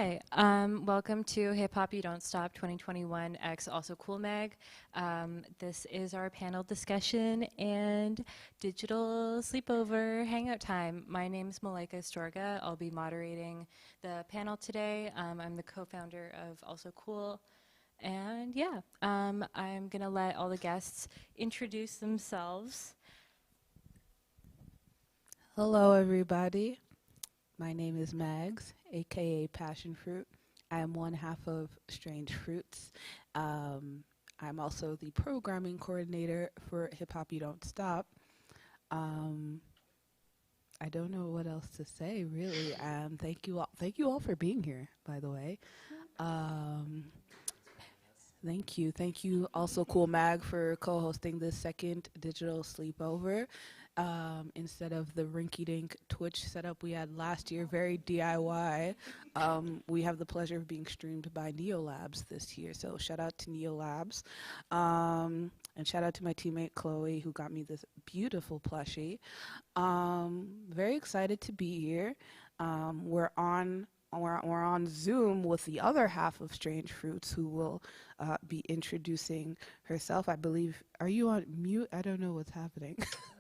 Hi, welcome to Hip Hop You Don't Stop 2021 X Also Cool Mag. This is our panel discussion and digital sleepover hangout time. My name is Malaika Storga. I'll be moderating the panel today. I'm the co-founder of Also Cool. And yeah, I'm gonna let all the guests introduce themselves. Hello, everybody. My name is Mags, aka Passion Fruit. I am one half of Strange Fruits. I'm also the programming coordinator for Hip Hop You Don't Stop. I don't know what else to say, really. Thank you all for being here, by the way. Thank you also Cool Mag for co-hosting this second digital sleepover. Instead of the rinky-dink Twitch setup we had last year, very DIY, we have the pleasure of being streamed by Neolabs this year. So shout out to Neolabs. And shout out to my teammate Chloe, who got me this beautiful plushie. Very excited to be here. We're on Zoom with the other half of Strange Fruits, who will be introducing herself. I believe, are you on mute? I don't know what's happening.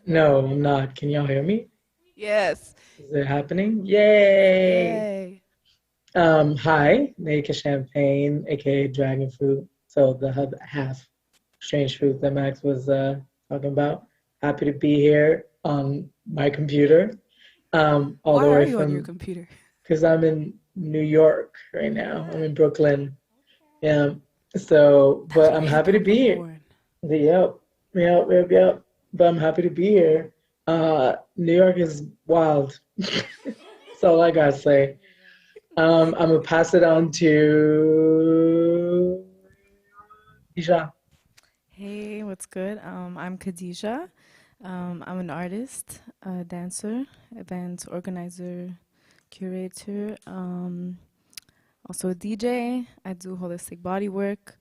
No, I'm not. Can y'all hear me? Yes. Is it happening? Yay! Yay. Hi, Naked Champagne, aka Dragon Fruit. So the other half Strange Fruit that Max was talking about. Happy to be here on my computer. All Why the are way you on your from, computer? because I'm in New York right now. I'm in Brooklyn. Yeah. So, That's but where I'm happy to hip-hop be was here. born. Yep. But I'm happy to be here. New York is wild. That's all I gotta say. I'm gonna pass it on to Isha. Hey, what's good? I'm Khadija. I'm an artist, a dancer, event organizer, curator, also a DJ. I do holistic body work.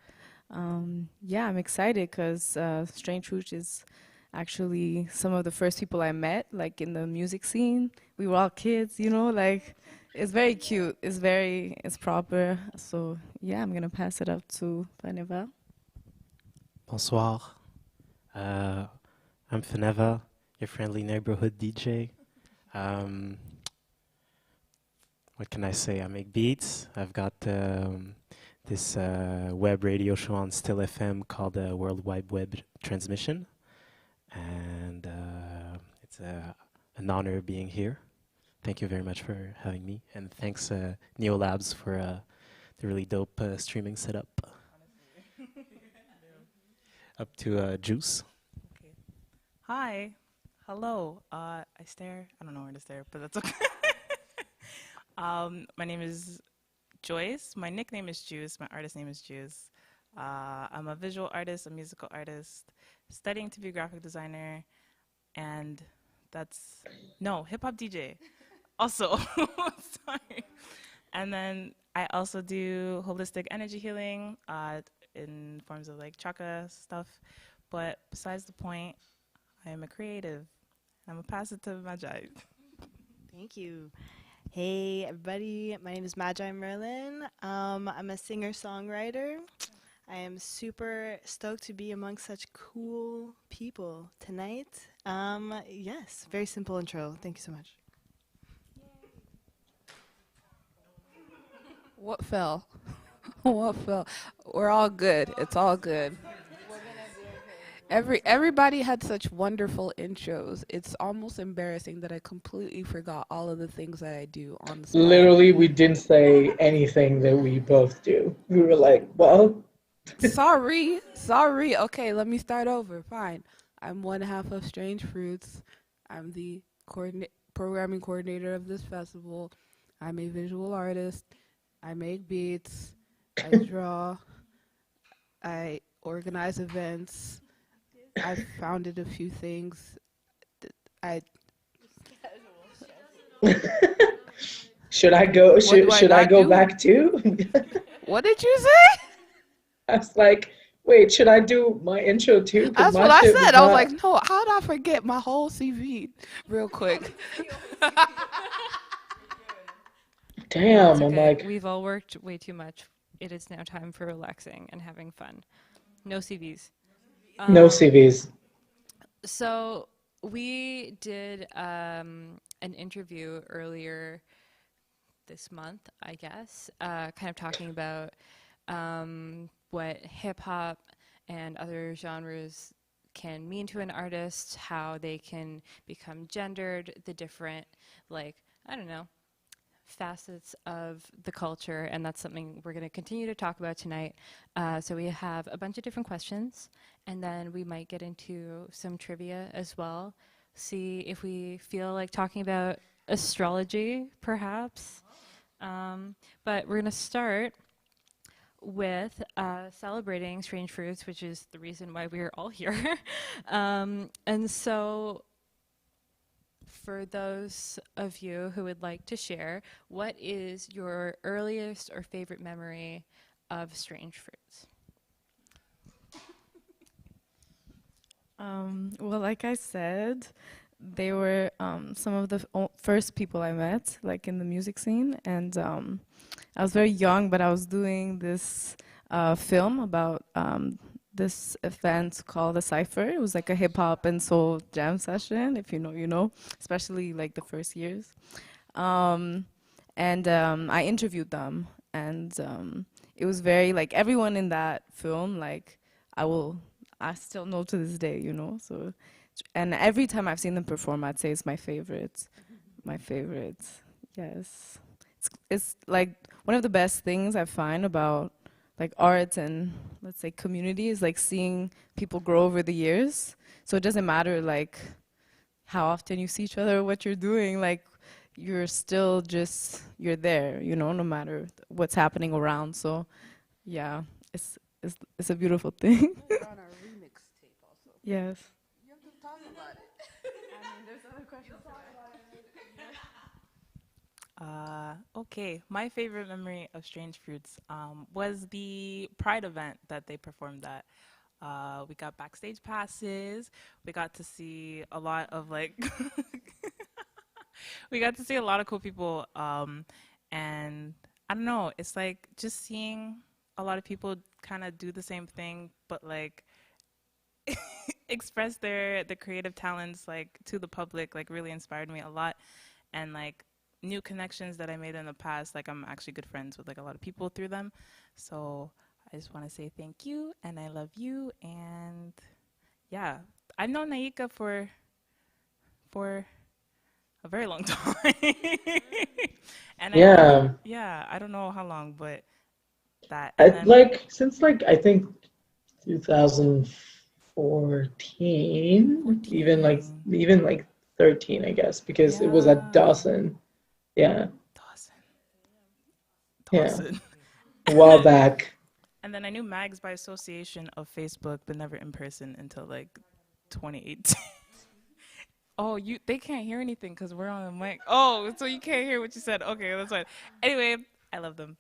Yeah, I'm excited because Strange Fruit is actually some of the first people I met, like in the music scene. We were all kids, like it's very cute. It's proper. So yeah, I'm gonna pass it up to Vaneva. Bonsoir. I'm Fineva, your friendly neighborhood DJ. What can I say? I make beats. I've got this web radio show on Still FM called World Wide Web Transmission. And it's an honor being here. Thank you very much for having me. And thanks Neolabs for the really dope streaming setup. Up to Juice. Okay. Hi. Hello. I stare. I don't know where to stare, but that's okay. My name is Joyce. My nickname is Juice. My artist name is Juice. I'm a visual artist, a musical artist, studying to be a graphic designer, and hip hop DJ. Also, sorry. And then I also do holistic energy healing in forms of like chakra stuff. But besides the point, I am a creative. I'm a pass it to Magi. Thank you. Hey, everybody. My name is Magi Merlin. I'm a singer-songwriter. I am super stoked to be among such cool people tonight. Yes, very simple intro. Thank you so much. What fell? What fell? We're all good. It's all good. Everybody had such wonderful intros. It's almost embarrassing that I completely forgot all of the things that I do on the spot. Literally, we didn't say anything that we both do. We were like, well. Sorry. Okay, let me start over. Fine. I'm one half of Strange Fruits. I'm the programming coordinator of this festival. I'm a visual artist. I make beats. I draw. I organize events. I've founded a few things. Should I go? Should I go back too? What did you say? I was like, wait, should I do my intro too? That's what I said. I was like, no, how did I forget my whole CV real quick? damn, It's I'm okay. like, We've all worked way too much. It is now time for relaxing and having fun. No CVs. no CVs. So we did an interview earlier this month, I guess, kind of talking about what hip hop and other genres can mean to an artist, how they can become gendered, the different, like, I don't know, facets of the culture, and that's something we're going to continue to talk about tonight. So we have a bunch of different questions, and then we might get into some trivia as well. See if we feel like talking about astrology, perhaps. But we're going to start with celebrating strange fruits, which is the reason why we're all here. And so for those of you who would like to share, what is your earliest or favorite memory of strange fruits? Well, like I said, they were some of the first people I met, like in the music scene, and I was very young, but I was doing this film about this event called the Cypher. It was like a hip hop and soul jam session. If you know, you know, especially like the first years. And I interviewed them, and it was very like everyone in that film. Like I still know to this day, you know. So, and every time I've seen them perform, I'd say it's my favorite. My favorite, yes. It's like one of the best things I find about like art and let's say community is like seeing people grow over the years. So it doesn't matter like how often you see each other or what you're doing, like you're still just you're there, you know, no matter what's happening around. So yeah, it's a beautiful thing. We're on our remix tape also. Yes. You have to talk about it. I mean, there's other questions. Okay, my favorite memory of Strange Fruits was the Pride event that they performed at. We got backstage passes. We got to see a lot of like, we got to see a lot of cool people. And I don't know, it's like just seeing a lot of people kind of do the same thing, but like express their creative talents like to the public, like really inspired me a lot. And like new connections that I made in the past, like I'm actually good friends with like a lot of people through them. So I just want to say thank you and I love you. And yeah, I've known Naika for a very long time. And Yeah, I don't know how long, but that. I And then like since like I think 2014, even like 13, I guess, because it was at yeah, Dawson. Yeah, Dawson. yeah, Dawson. a while back. And then I knew Mags by association of Facebook, but never in person until like 2018. Oh, they can't hear anything because we're on the mic. Oh, so you can't hear what you said. Okay, that's fine. Anyway, I love them.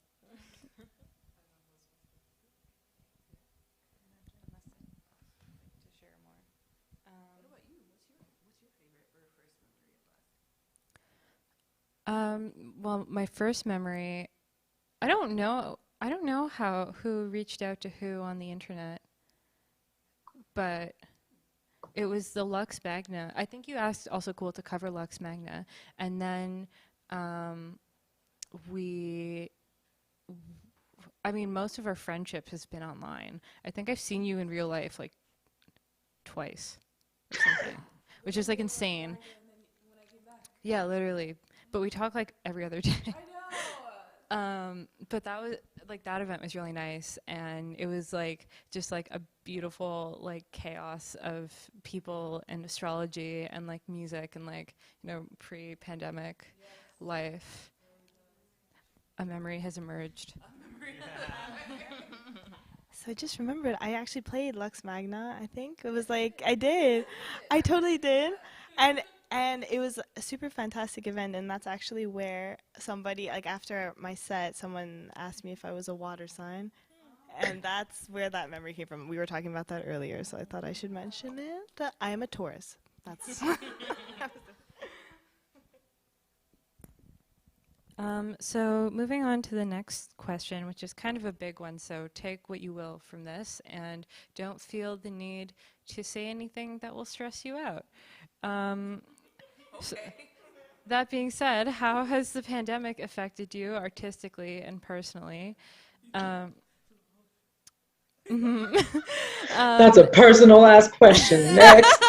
Well, my first memory, I don't know who reached out to who on the internet, but it was the Lux Magna. I think you asked also cool to cover Lux Magna, and then I mean, most of our friendship has been online. I think I've seen you in real life like twice or something, which is like insane. Yeah, literally. But we talk like every other day. But that was like that event was really nice, and it was like just like a beautiful like chaos of people and astrology and like music and like, you know, pre-pandemic life. A memory has emerged. So I just remembered, I actually played Lux Magna, I think. It was like, I did. I totally did. And it was a super fantastic event, and that's actually where somebody, like after my set, someone asked me if I was a water sign. And that's where that memory came from. We were talking about that earlier, so I thought I should mention it. I am a Taurus. That's So moving on to the next question, which is kind of a big one, so take what you will from this and don't feel the need to say anything that will stress you out. So that being said, how has the pandemic affected you artistically and personally? That's a personal ass question. Next.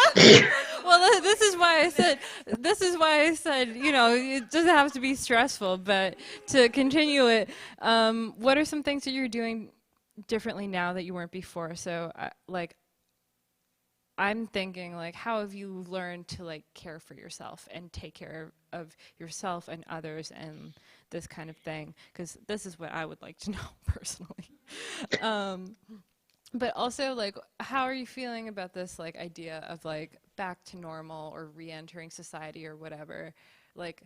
Well, this is why I said, you know, it doesn't have to be stressful, but to continue it, what are some things that you're doing differently now that you weren't before? So, like, I'm thinking, like, how have you learned to, like, care for yourself and take care of yourself and others and this kind of thing? Because this is what I would like to know personally. But also, like, how are you feeling about this, like, idea of, like, back to normal or re-entering society or whatever? Like,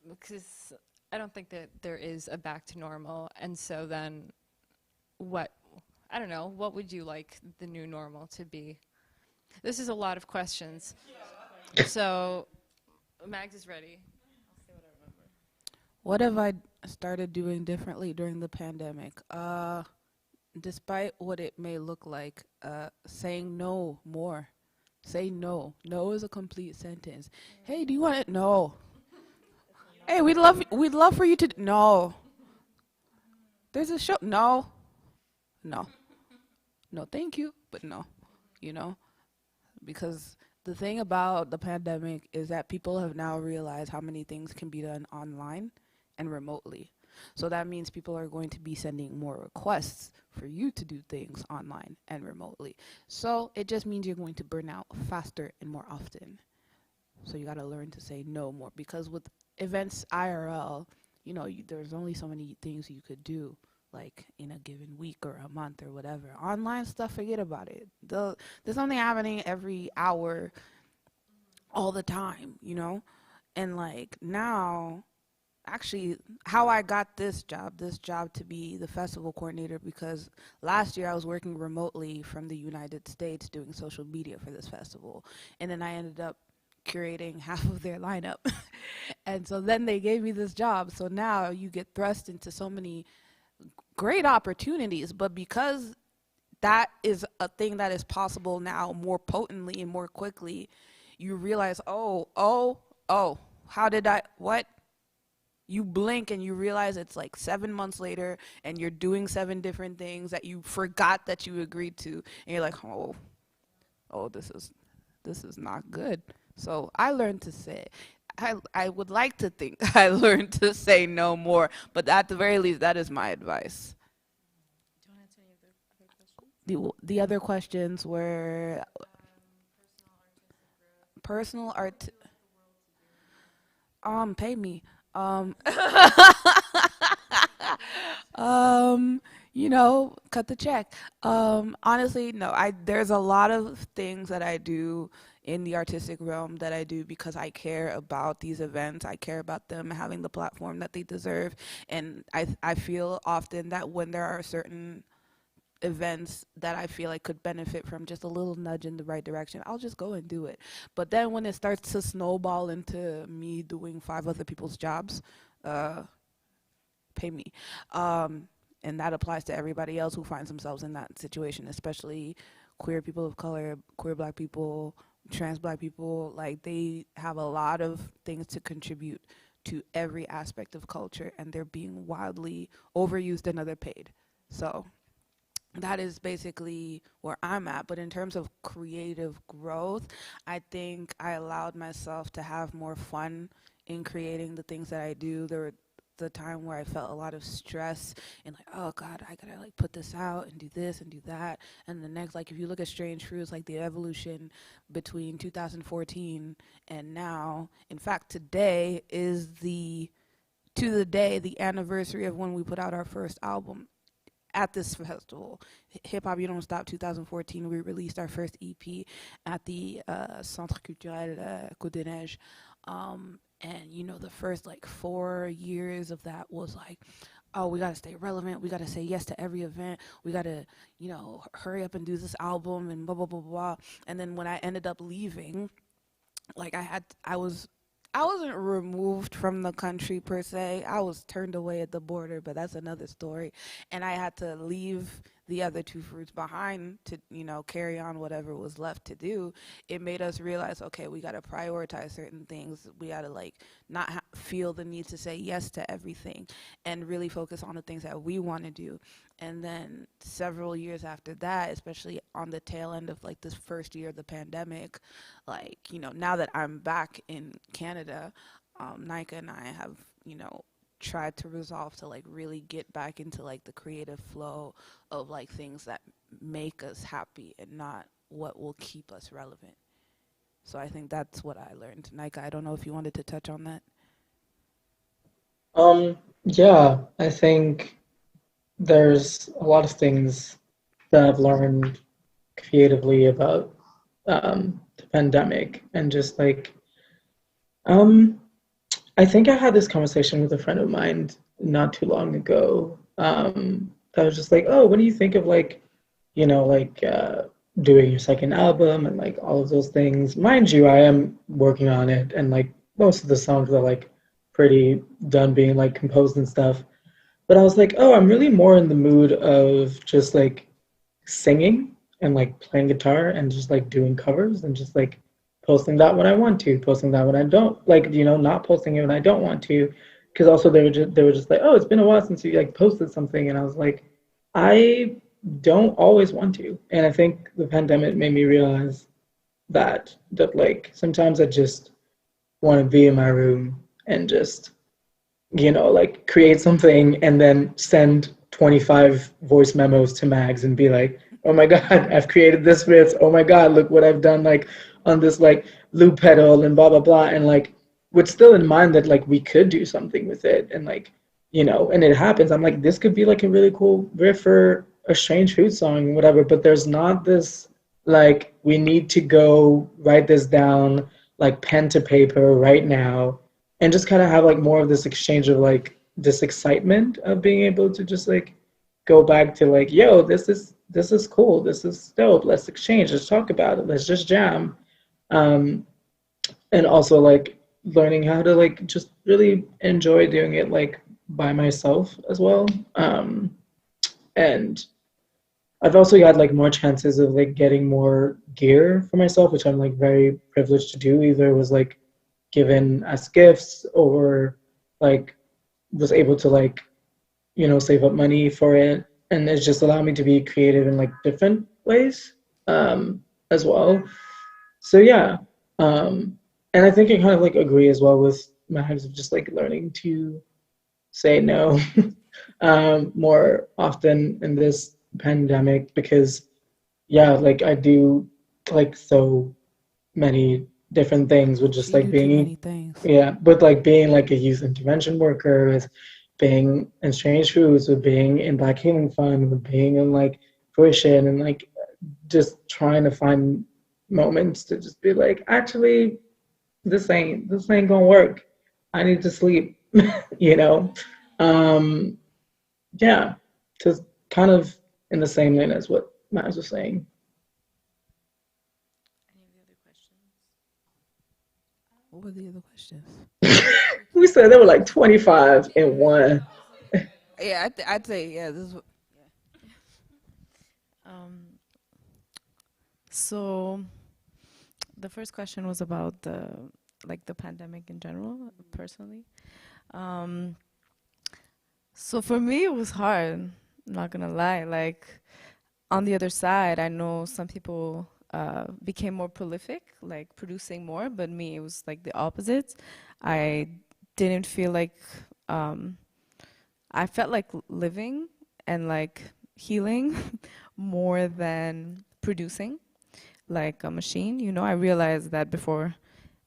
because I don't think that there is a back to normal. And so then what, I don't know, what would you like the new normal to be? This is a lot of questions. So, Mags is ready. What have I started doing differently during the pandemic? Despite what it may look like, saying no more. Say no. No is a complete sentence. Hey, do you want it? No. Hey, we'd love for you to. No. There's a show. No. No. No, thank you, but no. You know, because the thing about the pandemic is that people have now realized how many things can be done online and remotely. So that means people are going to be sending more requests for you to do things online and remotely. So it just means you're going to burn out faster and more often. So you got to learn to say no more, because with events IRL, you know, there's only so many things you could do, like in a given week or a month or whatever. Online stuff, forget about it. There's something happening every hour all the time, you know? And like now, actually, how I got this job to be the festival coordinator, because last year I was working remotely from the United States doing social media for this festival. And then I ended up curating half of their lineup. And so then they gave me this job. So now you get thrust into so many great opportunities, but because that is a thing that is possible now more potently and more quickly, you realize, how did I, what? You blink and you realize it's like 7 months later and you're doing 7 different things that you forgot that you agreed to. And you're like, this is not good. So I learned to say, I would like to think I learned to say no more, but at the very least, that is my advice. Do you want to answer any of the other questions? The other questions were personal art. Pay me. You know, cut the check. Honestly, no, there's a lot of things that I do in the artistic realm that I do because I care about these events. I care about them having the platform that they deserve. And I feel often that when there are certain events that I feel like could benefit from just a little nudge in the right direction, I'll just go and do it. But then when it starts to snowball into me doing 5 other people's jobs, pay me. And that applies to everybody else who finds themselves in that situation, especially queer people of color, queer black people, trans black people. Like, they have a lot of things to contribute to every aspect of culture, and they're being wildly overused and underpaid. So that is basically where I'm at. But in terms of creative growth, I think I allowed myself to have more fun in creating the things that I do. There were the time where I felt a lot of stress and like, oh God, I gotta like put this out and do this and do that. And the next, like if you look at Strange Fruits, like the evolution between 2014 and now, in fact, today is the anniversary of when we put out our first album at this festival, Hip Hop You Don't Stop 2014. We released our first EP at the Centre Culturel Côte des Neiges. And you know, the first like 4 years of that was like, oh, we gotta stay relevant. We gotta say yes to every event. We gotta, you know, hurry up and do this album and blah, blah, blah, blah. And then when I ended up leaving, like I I wasn't removed from the country per se. I was turned away at the border, but that's another story. And I had to leave the other two fruits behind to, carry on whatever was left to do. It made us realize, okay, we got to prioritize certain things. We got to not feel the need to say yes to everything and really focus on the things that we want to do. And then several years after that, especially on the tail end of this first year of the pandemic, now that I'm back in Canada, Nika and I have, tried to resolve to really get back into the creative flow of things that make us happy and not what will keep us relevant. So I think that's what I learned. Nika, I don't know if you wanted to touch on that. Yeah, I think there's a lot of things that I've learned creatively about the pandemic and just I think I had this conversation with a friend of mine not too long ago. That was just oh, what do you think of doing your second album and all of those things? Mind you, I am working on it, and most of the songs are pretty done being composed and stuff. But I was oh, I'm really more in the mood of just singing and playing guitar and just doing covers and just posting that when I want to, posting that when I don't, not posting it when I don't want to, because also they were just oh, it's been a while since you posted something, and I was I don't always want to, and I think the pandemic made me realize that sometimes I just want to be in my room and just create something and then send 25 voice memos to Mags and be oh my God, I've created this riff. Oh my God, look what I've done on this loop pedal and blah blah blah, and with still in mind that we could do something with it, and and it happens. I'm this could be a really cool riff for a Strange Food song, whatever. But there's not this we need to go write this down pen to paper right now, and just kind of have more of this exchange of this excitement of being able to just go back to yo, this is cool, this is dope, let's exchange, let's talk about it, let's just jam. And also learning how to just really enjoy doing it by myself as well. And I've also got more chances of getting more gear for myself, which I'm very privileged to do. Either was given as gifts, or was able to save up money for it, and it's just allowed me to be creative in different ways as well. So yeah, and I think I kind of agree as well with Mags of just learning to say no more often in this pandemic, because yeah, I do so many different things with just being, yeah, with being a youth intervention worker, with being in Strange Foods, with being in Black Healing Fund, with being in fruition, and just trying to find moments to just be actually this ain't gonna work, I need to sleep. you know yeah, just kind of in the same lane as what Miles was saying. Any of the other questions? What were the other questions? We said there were 25 in one. Yeah, I'd say, yeah, this is. So the first question was about the pandemic in general, personally. So for me, it was hard. I'm not gonna lie. On the other side, I know some people became more prolific, producing more, but me, it was the opposite. I didn't feel I felt living and healing more than producing like a machine. I realized that before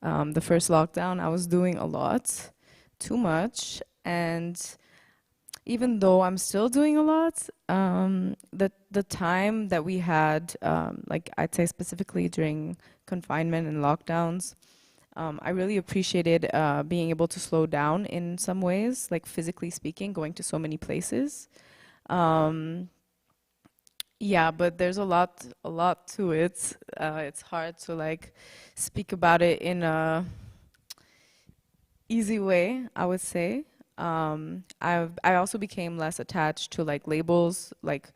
the first lockdown, I was doing a lot, too much, and even though I'm still doing a lot, the time that we had, I'd say specifically during confinement and lockdowns, I really appreciated being able to slow down in some ways, physically speaking, going to so many places. Yeah, but there's a lot to it. It's hard to speak about it in a easy way, I would say. I also became less attached to like labels, like,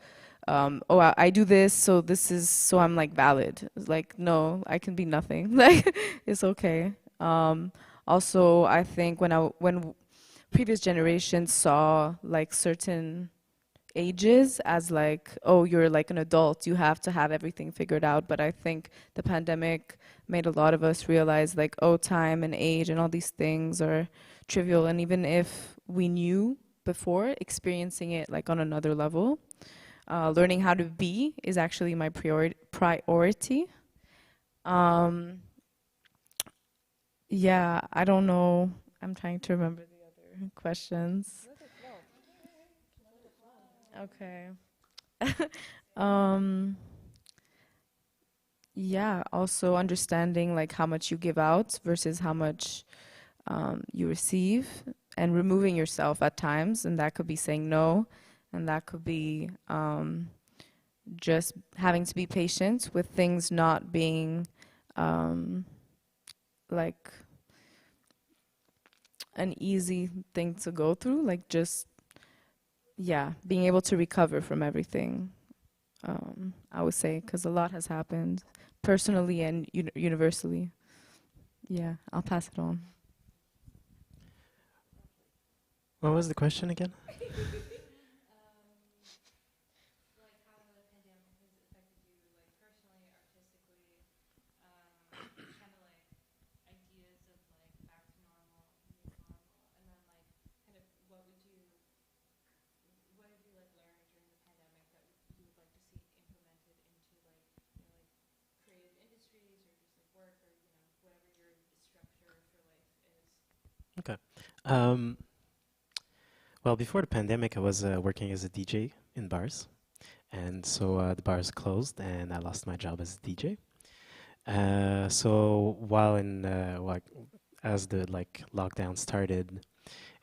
oh, I do this, so this is, so I'm like valid. It's like, no, I can be nothing. Like, it's okay. Also, I think when previous generations saw like certain ages as like, oh, you're like an adult, you have to have everything figured out. But I think the pandemic made a lot of us realize like, oh, time and age and all these things are trivial. And even if we knew before, experiencing it like on another level, learning how to be is actually my priority. Yeah, I don't know. I'm trying to remember the other questions. Okay. Um, yeah, also understanding like how much you give out versus how much you receive, and removing yourself at times, and that could be saying no, and that could be just having to be patient with things not being like an easy thing to go through, like just, yeah, being able to recover from everything. I would say, because a lot has happened personally and universally. Yeah, I'll pass it on. What was the question again? Okay. Um, well, before the pandemic, I was working as a DJ in bars, and so the bars closed, and I lost my job as a DJ. So while in like as the like lockdown started,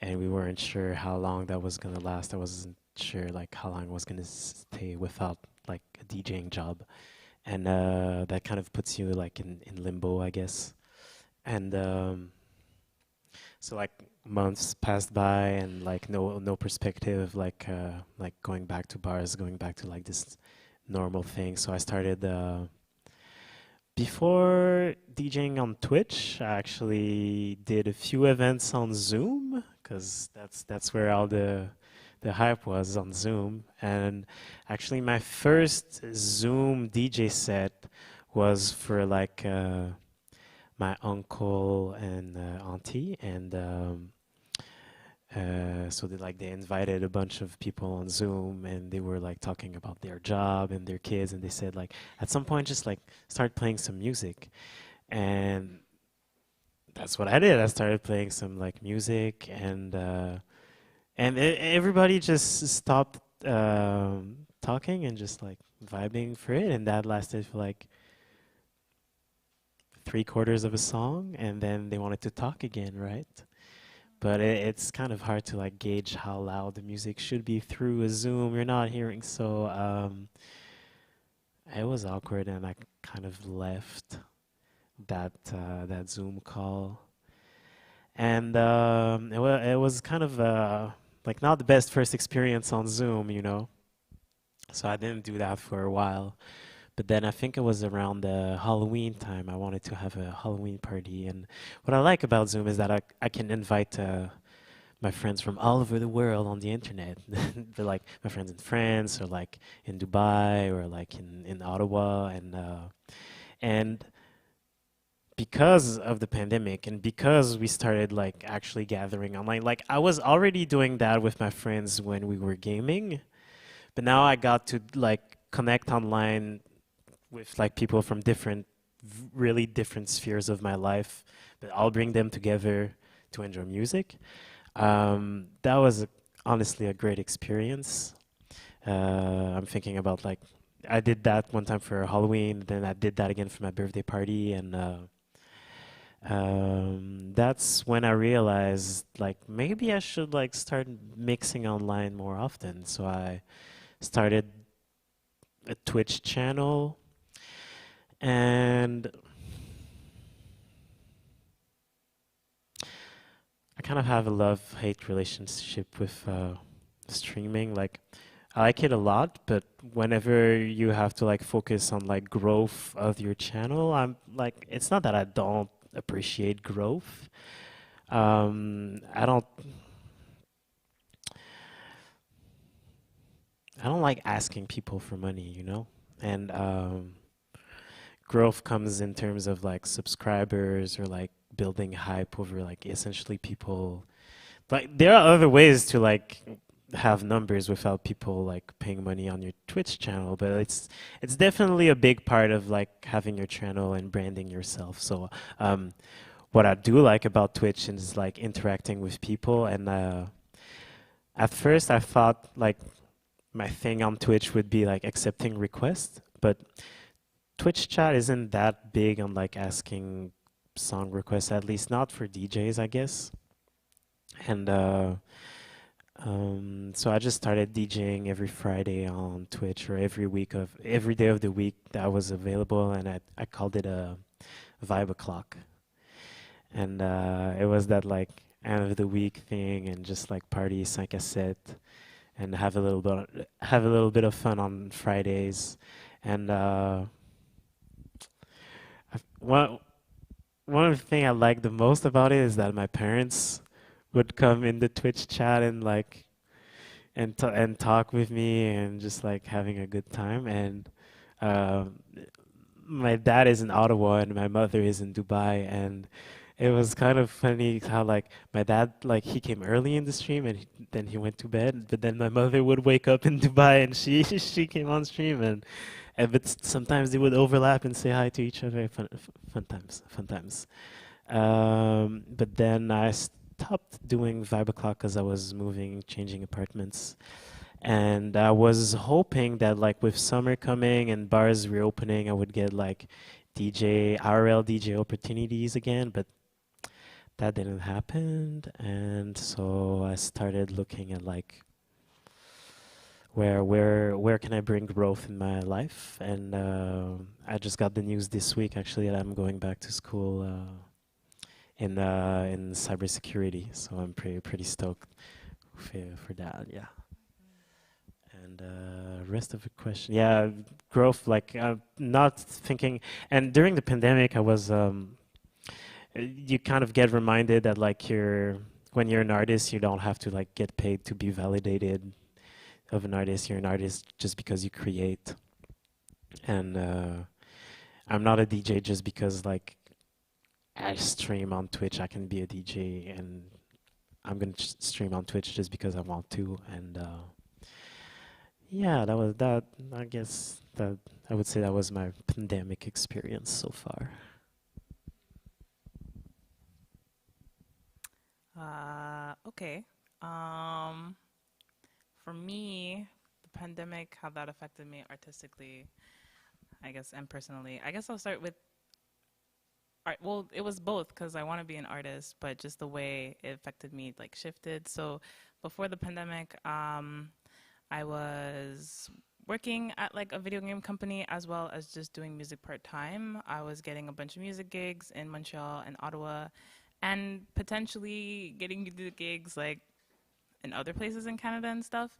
and we weren't sure how long that was gonna last. I wasn't sure like how long I was gonna stay without like a DJing job, and that kind of puts you like in limbo, I guess. And so like months passed by, and like no perspective, like going back to bars, going back to like this normal thing. So I started before DJing on Twitch. I actually did a few events on Zoom, because that's where all the hype was, on Zoom. And actually my first Zoom DJ set was for like my uncle and auntie, and so they invited a bunch of people on Zoom, and they were like talking about their job and their kids, and they said like at some point just like start playing some music. And that's what I did. I started playing some like music, and everybody just stopped talking and just like vibing for it, and that lasted for like 3/4 of a song, and then they wanted to talk again, right? But it's kind of hard to like gauge how loud the music should be through a Zoom you're not hearing. So it was awkward, and I kind of left that Zoom call. And it was kind of like not the best first experience on Zoom, you know. So I didn't do that for a while. But then I think it was around the Halloween time. I wanted to have a Halloween party. And what I like about Zoom is that I can invite my friends from all over the world on the internet. They're like my friends in France, or like in Dubai, or like in Ottawa. And because of the pandemic, and because we started like actually gathering online, like I was already doing that with my friends when we were gaming, but now I got to like connect online with like people from really different spheres of my life, but I'll bring them together to enjoy music. That was honestly a great experience. I'm thinking about like I did that one time for Halloween, then I did that again for my birthday party, and that's when I realized like maybe I should like start mixing online more often. So I started a Twitch channel, and kind of have a love-hate relationship with streaming. Like, I like it a lot, but whenever you have to like focus on like growth of your channel, I'm like, it's not that I don't appreciate growth. I don't like asking people for money, you know? And growth comes in terms of like subscribers or like building hype over like essentially people. Like there are other ways to like have numbers without people like paying money on your Twitch channel, but it's definitely a big part of like having your channel and branding yourself. So what I do like about Twitch is like interacting with people, and at first I thought like my thing on Twitch would be like accepting requests, but Twitch chat isn't that big on like asking song requests, at least not for DJs, I guess. And so I just started DJing every Friday on Twitch, or every day of the week that was available, and I called it a vibe o'clock. And it was that like end of the week thing, and just like party 5 à 7, and have a little bit of fun on Fridays. And one of the things I like the most about it is that my parents would come in the Twitch chat and like and talk with me and just like having a good time. And my dad is in Ottawa and my mother is in Dubai, and it was kind of funny how like my dad, like he came early in the stream and then he went to bed, but then my mother would wake up in Dubai and she came on stream, and but sometimes they would overlap and say hi to each other. Fun times. But then I stopped doing Vibe O'Clock because I was changing apartments. And I was hoping that like with summer coming and bars reopening, I would get like IRL DJ opportunities again, but that didn't happen. And so I started looking at like where can I bring growth in my life. And I just got the news this week actually that I'm going back to school in cybersecurity, so I'm pretty stoked for that. Yeah. And rest of the question, yeah, growth. Like not thinking. And during the pandemic, I was. You kind of get reminded that like when you're an artist, you don't have to like get paid to be validated of an artist. You're an artist just because you create. And I'm not a DJ just because like I stream on Twitch. I can be a DJ, and I'm gonna stream on Twitch just because I want to. And yeah, that was that. I guess that I would say that was my pandemic experience so far. Okay. For me, the pandemic, how that affected me artistically, I guess, and personally. I guess I'll start with art. Well, it was both because I want to be an artist, but just the way it affected me like shifted. So before the pandemic, I was working at like a video game company as well as just doing music part-time. I was getting a bunch of music gigs in Montreal and Ottawa, and potentially getting to do gigs like in other places in Canada and stuff.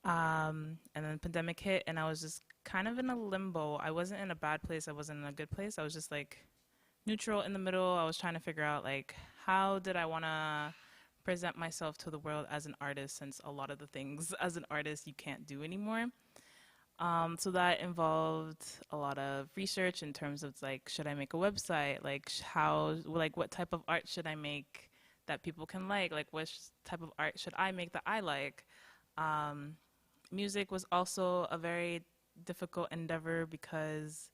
And then the pandemic hit, and I was just kind of in a limbo. I wasn't in a bad place. I wasn't in a good place. I was just like neutral in the middle. I was trying to figure out like how did I want to present myself to the world as an artist, since a lot of the things as an artist you can't do anymore. So that involved a lot of research in terms of like, should I make a website? Like what type of art should I make that people can like what type of art should I make that I like? Music was also a very difficult endeavor because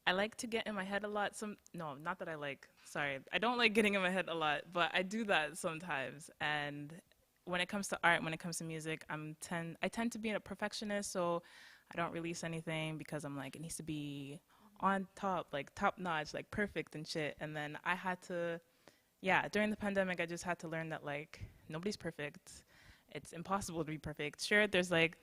I like to get in my head a lot. I don't like getting in my head a lot, but I do that sometimes. And when it comes to art, when it comes to music, I tend to be a perfectionist, so I don't release anything because I'm like, it needs to be on top, like top notch, like perfect and shit. And then I had to, during the pandemic, I just had to learn that like nobody's perfect. It's impossible to be perfect. Sure, there's like,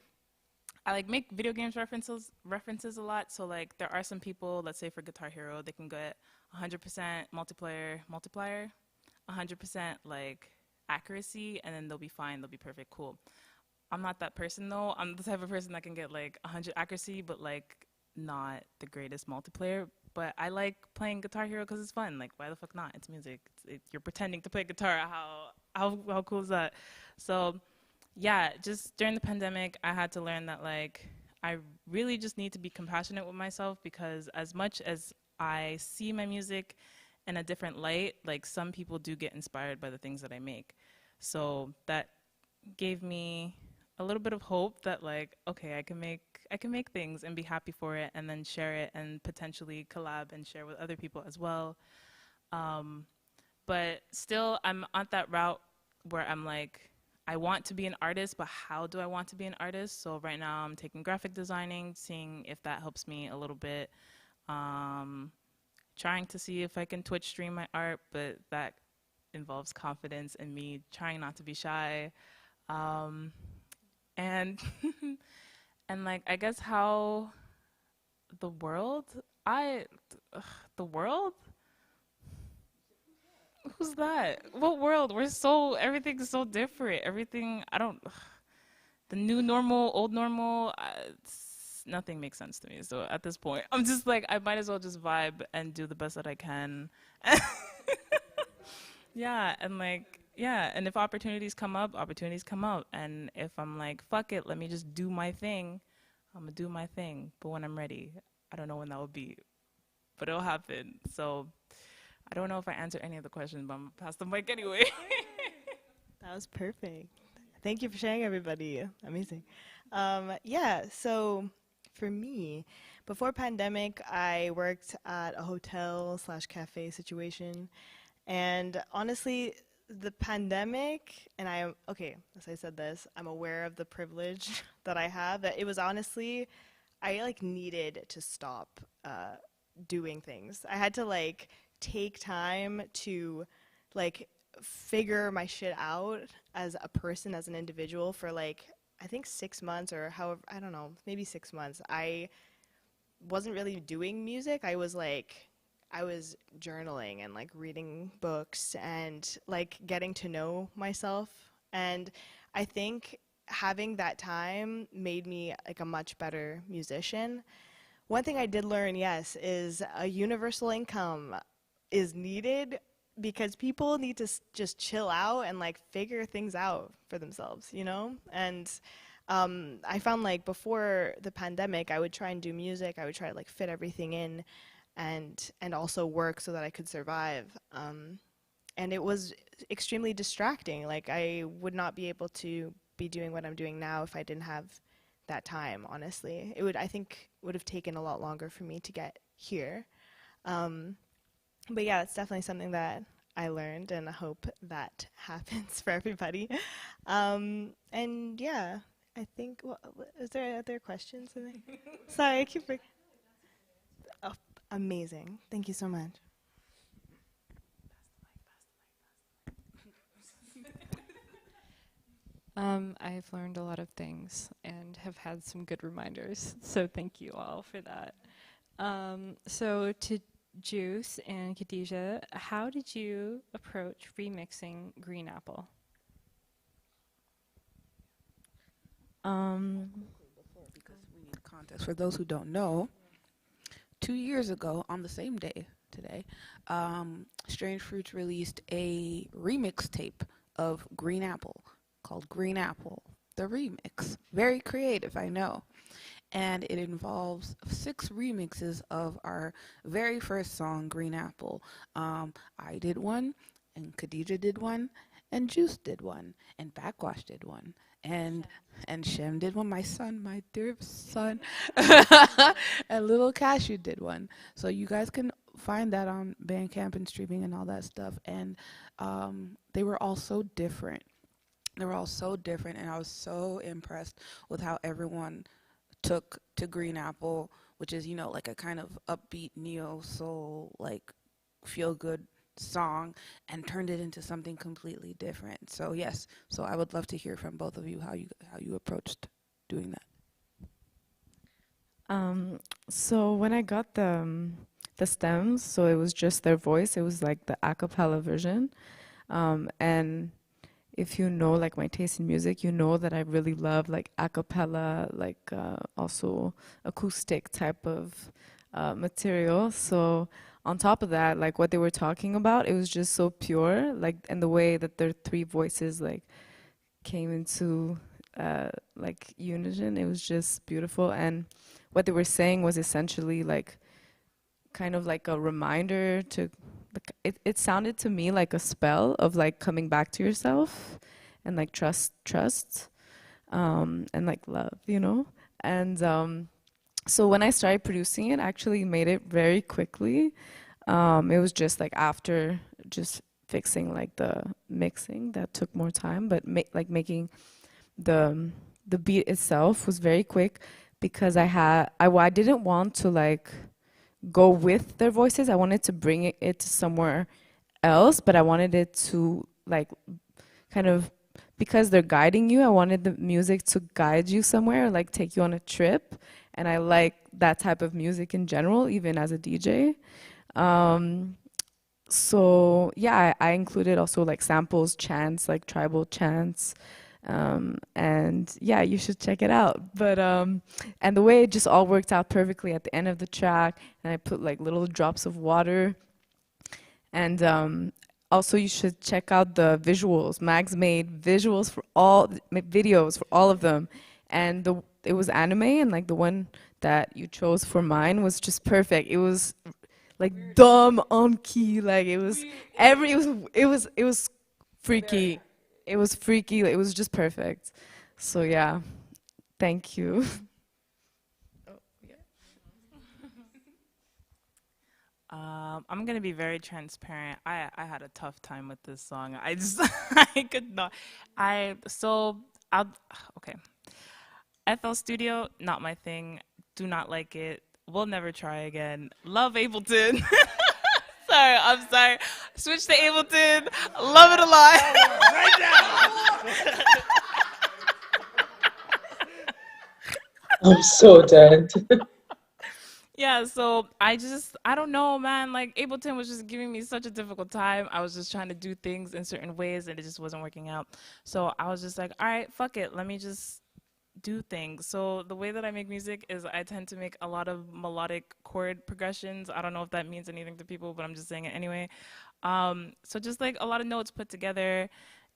I like make video games references a lot. So like there are some people, let's say for Guitar Hero, they can get 100% multiplier. 100% like accuracy, and then they'll be fine, they'll be perfect, cool. I'm not that person though. I'm the type of person that can get like 100 accuracy, but like not the greatest multiplayer. But I like playing Guitar Hero because it's fun. Like, why the fuck not? It's music. You're pretending to play guitar. How cool is that? So, yeah, just during the pandemic, I had to learn that like I really just need to be compassionate with myself, because as much as I see my music in a different light, like some people do get inspired by the things that I make. So that gave me a little bit of hope that like, okay, I can make things and be happy for it, and then share it and potentially collab and share with other people as well. But still, I'm on that route where I'm like, I want to be an artist, but how do I want to be an artist? So right now I'm taking graphic designing, seeing if that helps me a little bit. Trying to see if I can Twitch stream my art, but that involves confidence and me trying not to be shy. And and like, I guess how the world, the world? Who's that? What world? Everything's so different. Everything, the new normal, old normal, nothing makes sense to me. So at this point, I'm just like, I might as well just vibe and do the best that I can. Yeah, and like, yeah, and if opportunities come up, opportunities come up. And if I'm like, fuck it, let me just do my thing, I'm gonna do my thing. But when I'm ready, I don't know when that will be, but it'll happen. So I don't know if I answered any of the questions, but I'm gonna pass the mic anyway. That was perfect. Thank you for sharing, everybody. Amazing. Yeah, so for me, before pandemic, I worked at a hotel slash cafe situation. And honestly, the pandemic, and as I said this, I'm aware of the privilege that I have. That it was honestly, I like needed to stop doing things. I had to like take time to like figure my shit out as a person, as an individual for like, I think 6 months or however, I don't know, maybe 6 months. I wasn't really doing music. I was journaling and like reading books and like getting to know myself. And I think having that time made me like a much better musician. One thing I did learn, yes, is a universal income is needed, because people need to just chill out and like figure things out for themselves, you know? And I found like before the pandemic, I would try and do music. I would try to like fit everything in and also work so that I could survive. And it was extremely distracting. Like I would not be able to be doing what I'm doing now if I didn't have that time, honestly. I think would have taken a lot longer for me to get here. But yeah, it's definitely something that I learned, and I hope that happens for everybody. And yeah, I think, is there other questions? Sorry, I keep oh, amazing. Thank you so much. I've learned a lot of things and have had some good reminders, so thank you all for that. So to Juice and Khadijah, how did you approach remixing Green Apple? Because we need context for those who don't know. 2 years ago, on the same day today, Strange Fruits released a remix tape of Green Apple called Green Apple, the remix. Very creative, I know. And it involves 6 remixes of our very first song, Green Apple. I did one, and Khadijah did one, and Juice did one, and Backwash did one, and Shem did one, my son, my dear son, and Little Cashew did one. So you guys can find that on Bandcamp and streaming and all that stuff. And they were all so different. They were all so different, and I was so impressed with how everyone took to Green Apple, which is, you know, like a kind of upbeat neo-soul, like feel-good song, and turned it into something completely different. So yes, so I would love to hear from both of you how you approached doing that. So when I got the stems, so it was just their voice. It was like the a cappella version. And if you know like my taste in music, you know that I really love like a cappella, like also acoustic type of material. So on top of that, like what they were talking about, it was just so pure, like, and the way that their three voices like came into like unison, it was just beautiful. And what they were saying was essentially like kind of like a reminder to it sounded to me like a spell of like coming back to yourself and like trust and like love, you know. And so when I started producing it, I actually made it very quickly. It was just like after just fixing like the mixing that took more time, but like making the beat itself was very quick because I didn't want to like go with their voices. I wanted to bring it to somewhere else, but I wanted it to like kind of, because they're guiding you, I wanted the music to guide you somewhere, like take you on a trip. And I like that type of music in general, even as a DJ. So yeah, I included also like samples, chants, like tribal chants. And yeah, you should check it out. But and the way it just all worked out perfectly at the end of the track, and I put like little drops of water. And also you should check out the visuals. Mags made visuals for videos for all of them, and it was anime, and like the one that you chose for mine was just perfect. It was like dumb on key, like it was freaky. It was freaky. It was just perfect. So yeah, thank you. I'm gonna be very transparent. I had a tough time with this song. I just I could not. I'll okay. FL Studio, not my thing. Do not like it. Will never try again. Love Ableton. Sorry, I'm sorry. Switch to Ableton. Love it a lot. Right now. I'm so dead. Yeah, so I don't know, man. Like, Ableton was just giving me such a difficult time. I was just trying to do things in certain ways, and it just wasn't working out. So I was just like, all right, fuck it. Let me just do things. So the way that I make music is I tend to make a lot of melodic chord progressions. I don't know if that means anything to people, but I'm just saying it anyway. So just like a lot of notes put together,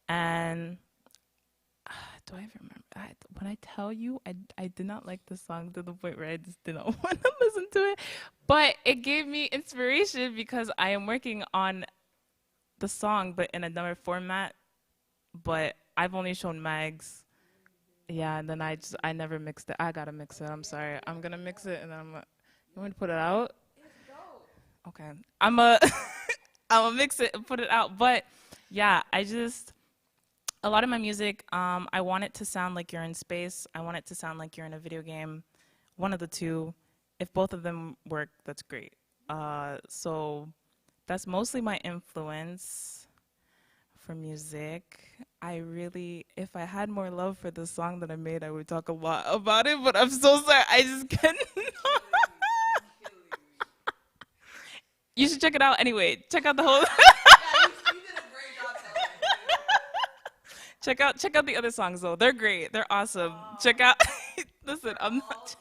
and do I even remember? When I tell you, I did not like the song to the point where I just did not want to listen to it. But it gave me inspiration because I am working on the song, but in another format. But I've only shown Mags. Yeah, and then I never mixed it. I gotta mix it. I'm sorry. I'm gonna mix it, and then you want to put it out? Okay. I'm gonna mix it and put it out. But yeah, a lot of my music, I want it to sound like you're in space. I want it to sound like you're in a video game. One of the two. If both of them work, that's great. So that's mostly my influence for music. If I had more love for the song that I made, I would talk a lot about it, but I'm so sorry. I just can't. You should check it out anyway. Check out the whole. Check out the other songs though. They're great. They're awesome. Check out. Listen, I'm not.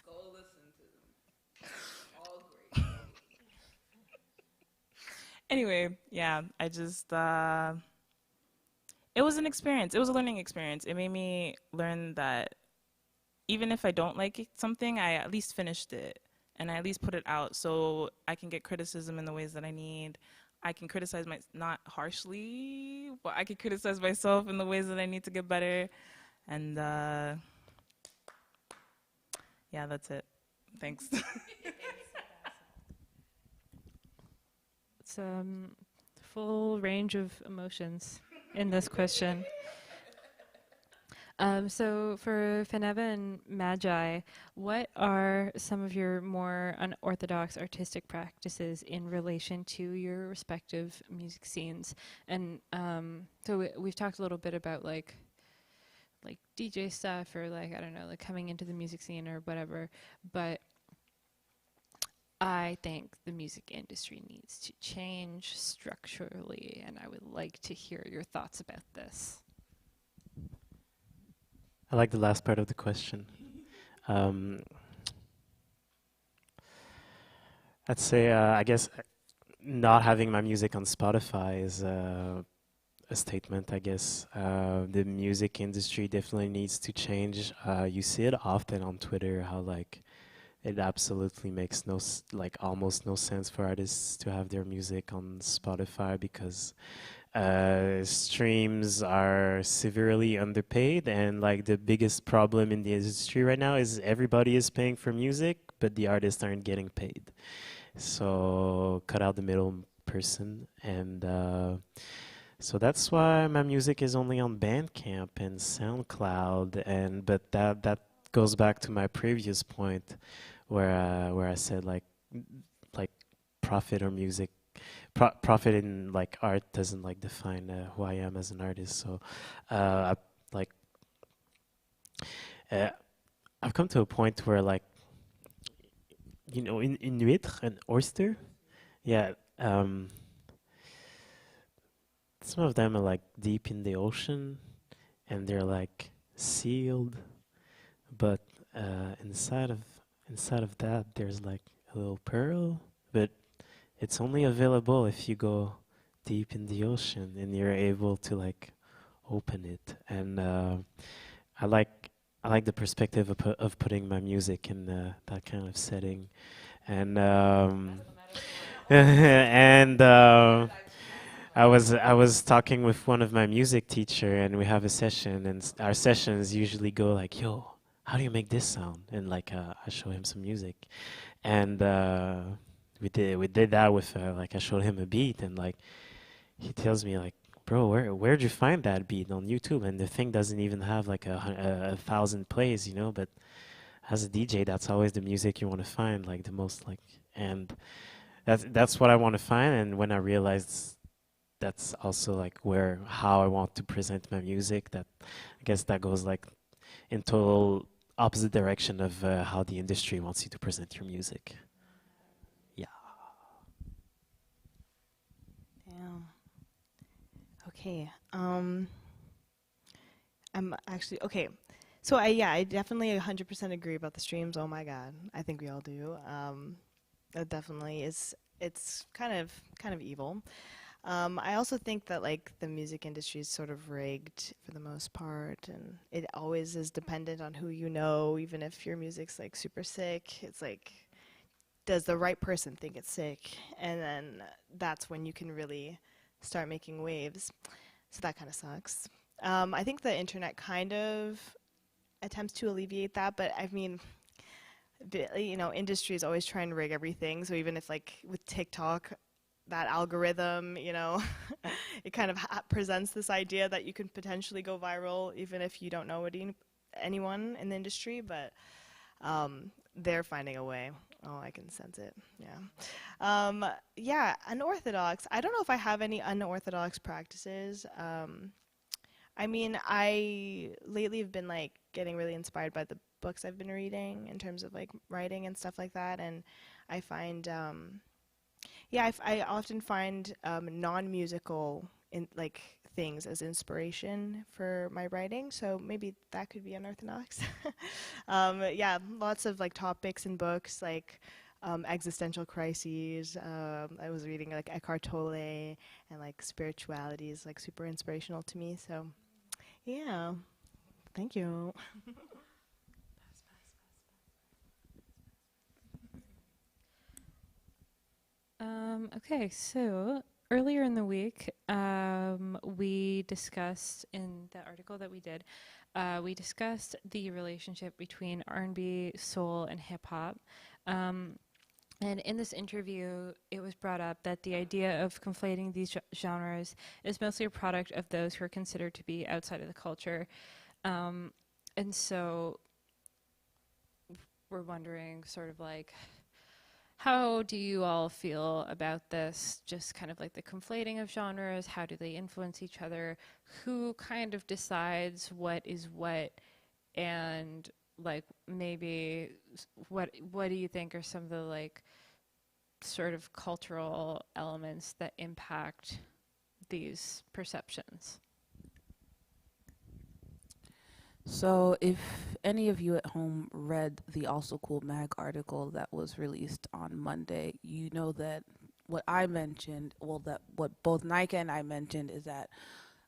Go listen to them. All great. Anyway, yeah. It was an experience. It was a learning experience. It made me learn that even if I don't like something, I at least finished it and I at least put it out so I can get criticism in the ways that I need. I can criticize not harshly, but I can criticize myself in the ways that I need to get better. And yeah, that's it. Thanks. It's full range of emotions in this question. So for Feneva and Magi, what are some of your more unorthodox artistic practices in relation to your respective music scenes? And so we've talked a little bit about like DJ stuff or like, I don't know, like coming into the music scene or whatever. But I think the music industry needs to change structurally, and I would like to hear your thoughts about this. I like the last part of the question. I'd say, I guess, not having my music on Spotify is a statement, I guess. The music industry definitely needs to change. You see it often on Twitter, how like it absolutely makes like almost no sense for artists to have their music on Spotify because streams are severely underpaid, and like the biggest problem in the industry right now is everybody is paying for music, but the artists aren't getting paid. So cut out the middle person, and so that's why my music is only on Bandcamp and SoundCloud, and but that goes back to my previous point where I said like profit or music profit in like art doesn't like define who I am as an artist. So like I've come to a point where like in huître, an oyster, yeah, some of them are like deep in the ocean and they're like sealed, but inside of that there's like a little pearl, but it's only available if you go deep in the ocean and you're able to like open it. And I like the perspective of putting my music in that kind of setting, and and I was talking with one of my music teacher, and we have a session, and our sessions usually go like, "Yo, how do you make this sound?" And like I show him some music, and we did that with like I showed him a beat, and like he tells me like, "Bro, where'd you find that beat on YouTube?" And the thing doesn't even have like a thousand plays, but as a DJ, that's always the music you want to find, like the most like, and that's what I want to find. And when I realized that's also like how I want to present my music, that I guess that goes like in total opposite direction of how the industry wants you to present your music. Yeah. Damn. Okay. I'm actually okay. So I definitely 100% agree about the streams. Oh my God, I think we all do. That definitely is. It's kind of evil. I also think that like the music industry is sort of rigged for the most part, and it always is dependent on who you know. Even if your music's like super sick, it's like, does the right person think it's sick? And then that's when you can really start making waves. So that kind of sucks. I think the internet kind of attempts to alleviate that, but I mean, industry is always trying to rig everything. So even if like with TikTok, that algorithm, it kind of presents this idea that you can potentially go viral even if you don't know anyone in the industry, but they're finding a way. Oh, I can sense it. Yeah. Yeah, unorthodox. I don't know if I have any unorthodox practices. I mean, I lately have been like getting really inspired by the books I've been reading in terms of like writing and stuff like that, and I find I often find non-musical like things as inspiration for my writing, so maybe that could be unorthodox. Yeah, lots of like topics in books like existential crises. I was reading like Eckhart Tolle, and like spirituality is like super inspirational to me. So yeah, thank you. Okay, so earlier in the week, we discussed in the article that we did, we discussed the relationship between R&B, soul, and hip hop. And in this interview, it was brought up that the idea of conflating these genres is mostly a product of those who are considered to be outside of the culture. And so we're wondering sort of like, how do you all feel about this? Just kind of like the conflating of genres, how do they influence each other? Who kind of decides what is what? And like maybe what do you think are some of the like sort of cultural elements that impact these perceptions? So, if any of you at home read the Also Cool Mag article that was released on Monday, you know that what I mentioned, well, that what both Nika and I mentioned is that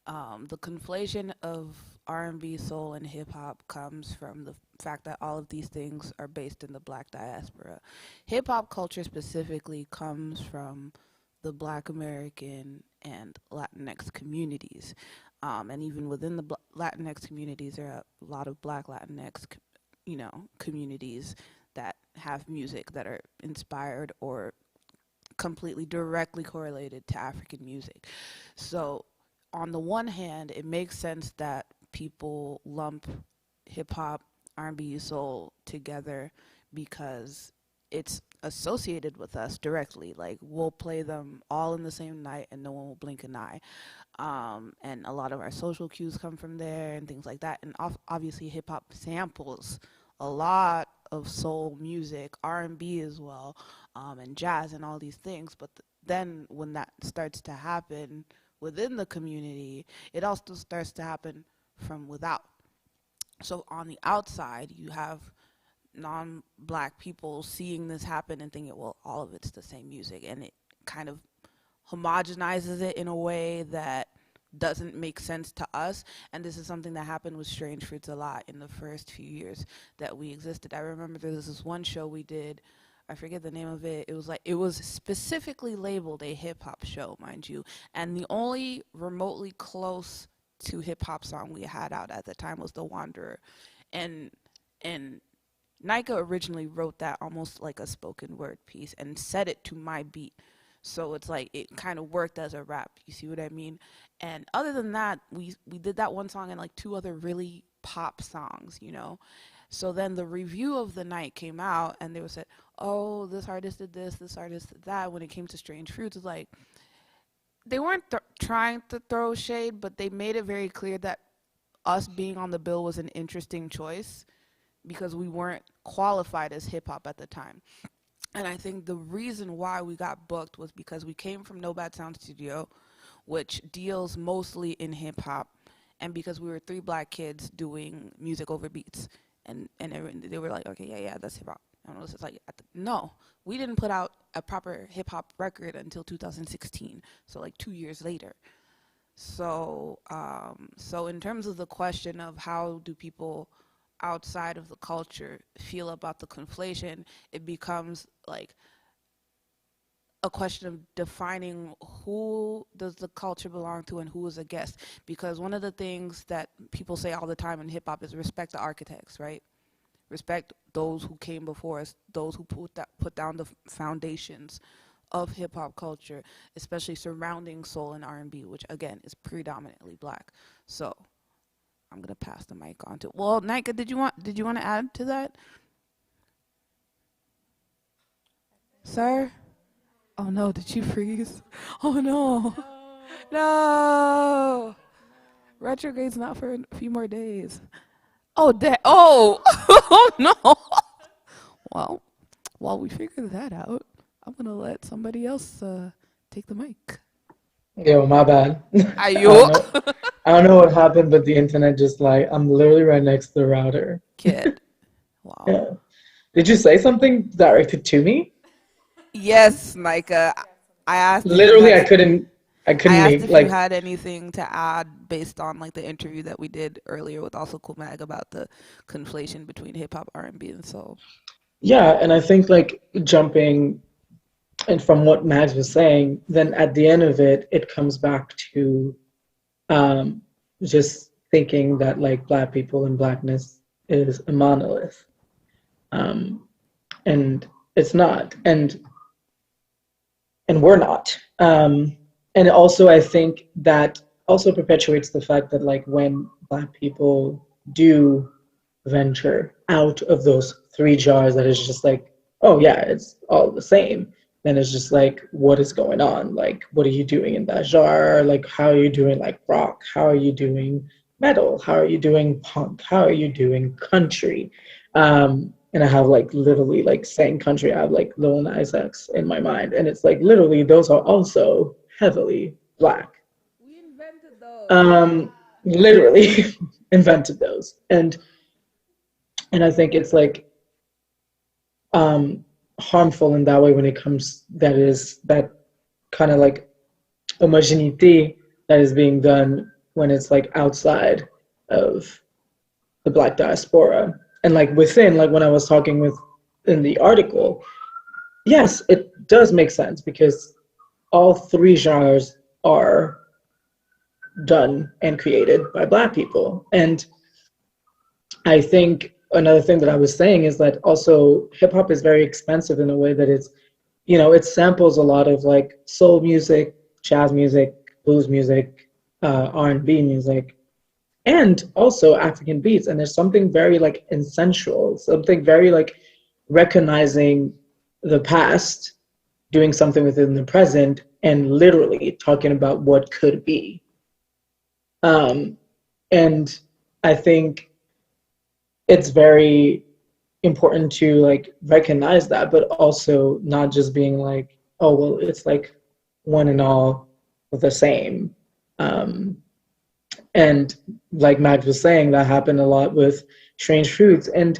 the conflation of R&B, soul, and hip hop comes from the fact that all of these things are based in the Black diaspora. Hip hop culture specifically comes from the Black American and Latinx communities. And even within the Latinx communities, there are a lot of Black Latinx, communities that have music that are inspired or completely directly correlated to African music. So on the one hand, it makes sense that people lump hip hop, R&B, soul together because it's associated with us directly. Like, we'll play them all in the same night and no one will blink an eye. And a lot of our social cues come from there and things like that. And obviously hip hop samples a lot of soul music, R&B as well, and jazz and all these things. But then when that starts to happen within the community, it also starts to happen from without. So on the outside, you have non-Black people seeing this happen and thinking, well, all of it's the same music, and it kind of homogenizes it in a way that doesn't make sense to us. And this is something that happened with Strange Fruits a lot in the first few years that we existed. I remember there was this one show we did, I forget the name of it. It was specifically labeled a hip hop show, mind you. And the only remotely close to hip hop song we had out at the time was The Wanderer. And Nika originally wrote that almost like a spoken word piece and set it to my beat. So it's like it kind of worked as a rap. You see what I mean? And other than that, we did that one song and like two other really pop songs, So then the review of the night came out and they were said, oh, this artist did this, this artist did that. When it came to Strange Fruits, it's like they weren't trying to throw shade, but they made it very clear that us being on the bill was an interesting choice because we weren't qualified as hip hop at the time. And I think the reason why we got booked was because we came from No Bad Sound Studio, which deals mostly in hip hop, and because we were three Black kids doing music over beats. And they were like, okay, yeah, that's hip hop. And I was just like, no, we didn't put out a proper hip hop record until 2016, so like 2 years later. So in terms of the question of how do people outside of the culture feel about the conflation, it becomes like a question of defining who does the culture belong to and who is a guest. Because one of the things that people say all the time in hip hop is respect the architects, right? Respect those who came before us, those who put down the foundations of hip hop culture, especially surrounding soul and R&B, which again is predominantly Black. So I'm gonna pass the mic on to. Well, Nika, did you want to add to that, sir? Oh no, did you freeze? Oh no, no. Retrograde's not for a few more days. Oh, oh no. Well, while we figure that out, I'm gonna let somebody else take the mic. Yo, my bad. Ayo. I don't know what happened, but the internet just like, I'm literally right next to the router. Kid. Wow. Yeah. Did you say something directed to me? Yes, Nika. I asked. Literally, I couldn't I asked make if like. you had anything to add based on like the interview that we did earlier with Also Cool Mag about the conflation between hip hop, R&B, and soul. Yeah, and I think like jumping and from what Max was saying, then at the end of it, it comes back to just thinking that like Black people and Blackness is a monolith, and it's not, and we're not. And also, I think that also perpetuates the fact that like when Black people do venture out of those three jars, that is just like, oh yeah, it's all the same. Then it's just like, what is going on? Like, what are you doing in that jar? Like, how are you doing like rock? How are you doing metal? How are you doing punk? How are you doing country? and I have like literally like saying country, I have like Lil Nas X in my mind, and it's like literally those are also heavily Black. We invented those. Literally invented those, and I think it's like harmful in that way when it comes that is that kind of like homogeneity that is being done when it's like outside of the Black diaspora and like within, like when I was talking with in the article, yes, it does make sense because all three genres are done and created by Black people. And I think another thing that I was saying is that also hip hop is very expensive in a way that it's, you know, it samples a lot of like soul music, jazz music, blues music, R&B music, and also African beats. And there's something very like essential, something very like recognizing the past, doing something within the present, and literally talking about what could be. And I think it's very important to like recognize that, but also not just being like, oh, well, it's like one and all the same. And like Max was saying, that happened a lot with Strange Fruits. And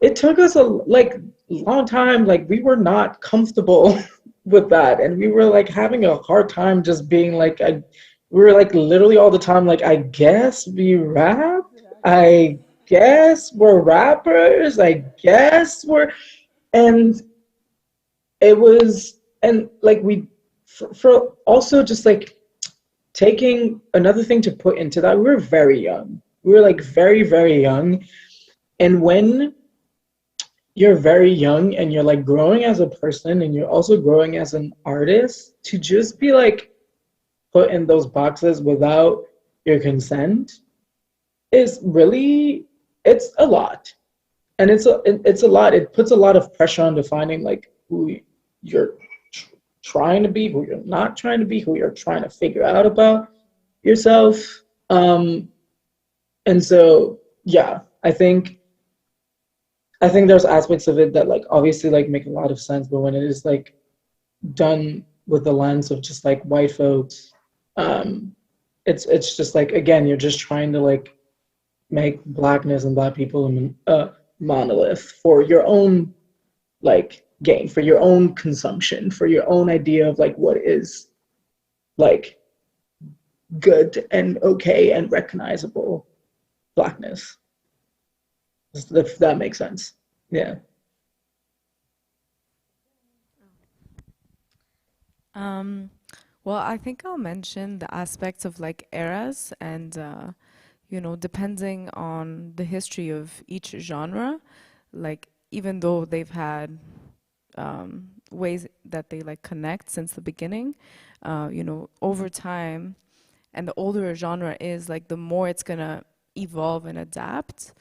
it took us a like long time, like we were not comfortable with that. And we were like having a hard time just being like, we were like literally all the time, like, I guess we rap? I guess we're rappers? I guess we're, and it was, and like we, for also just like taking another thing to put into that, we were very young. We were like very, very young. And when you're very young and you're like growing as a person and you're also growing as an artist, to just be like put in those boxes without your consent is really, it's a lot. And it's a lot. It puts a lot of pressure on defining like who you're trying to be, who you're not trying to be, who you're trying to figure out about yourself. And so, yeah, I think there's aspects of it that like obviously like make a lot of sense, but when it is like done with the lens of just like white folks, it's just like, again, you're just trying to like make Blackness and Black people a monolith for your own like gain, for your own consumption, for your own idea of like what is like good and okay and recognizable Blackness. If that makes sense. Yeah. Well, I think I'll mention the aspects of like eras and, you know, depending on the history of each genre, like even though they've had ways that they like connect since the beginning, you know, over time, and the older a genre is, like the more it's gonna evolve and adapt.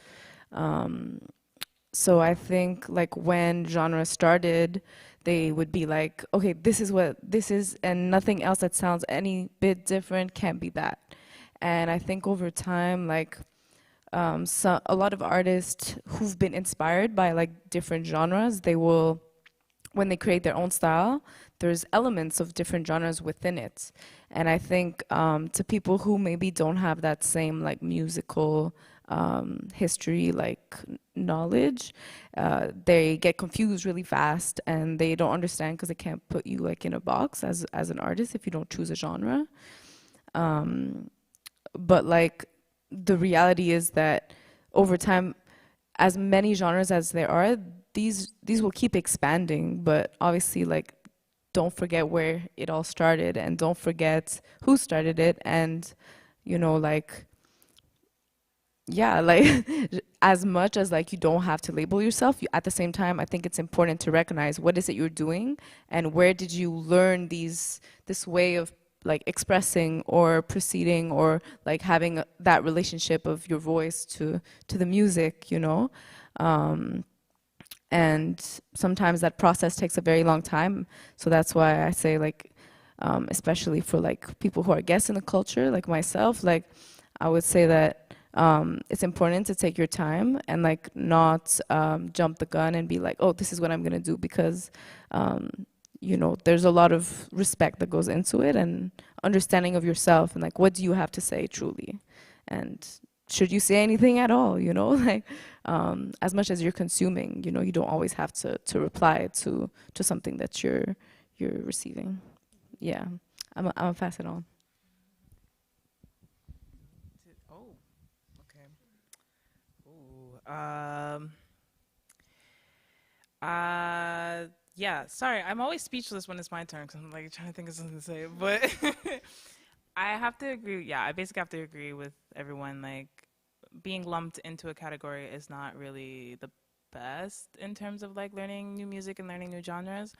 So I think like when genre started, they would be like, okay, this is what this is, and nothing else that sounds any bit different can't be that. And I think over time, like so a lot of artists who've been inspired by like different genres, they will, when they create their own style, there's elements of different genres within it. And I think to people who maybe don't have that same like musical history, like knowledge, they get confused really fast and they don't understand because they can't put you like in a box as an artist if you don't choose a genre. But like the reality is that over time, as many genres as there are, these will keep expanding, but obviously like don't forget where it all started and don't forget who started it. And you know, like, yeah, like as much as like you don't have to label yourself, at the same time I think it's important to recognize what is it you're doing and where did you learn this way of like expressing or proceeding or like having that relationship of your voice to the music, you know. And sometimes that process takes a very long time. So that's why I say like, especially for like people who are guests in the culture, like myself, like I would say that it's important to take your time and like not jump the gun and be like, oh, this is what I'm gonna do, because you know, there's a lot of respect that goes into it and understanding of yourself and like, what do you have to say truly, and should you say anything at all, you know, like as much as you're consuming, you know, you don't always have to reply to something that you're receiving. Yeah, I'm pass it on. Oh, okay. Ooh, yeah. Sorry, I'm always speechless when it's my turn because I'm like trying to think of something to say. But I have to agree. Yeah, I basically have to agree with everyone. Like, being lumped into a category is not really the best in terms of like learning new music and learning new genres.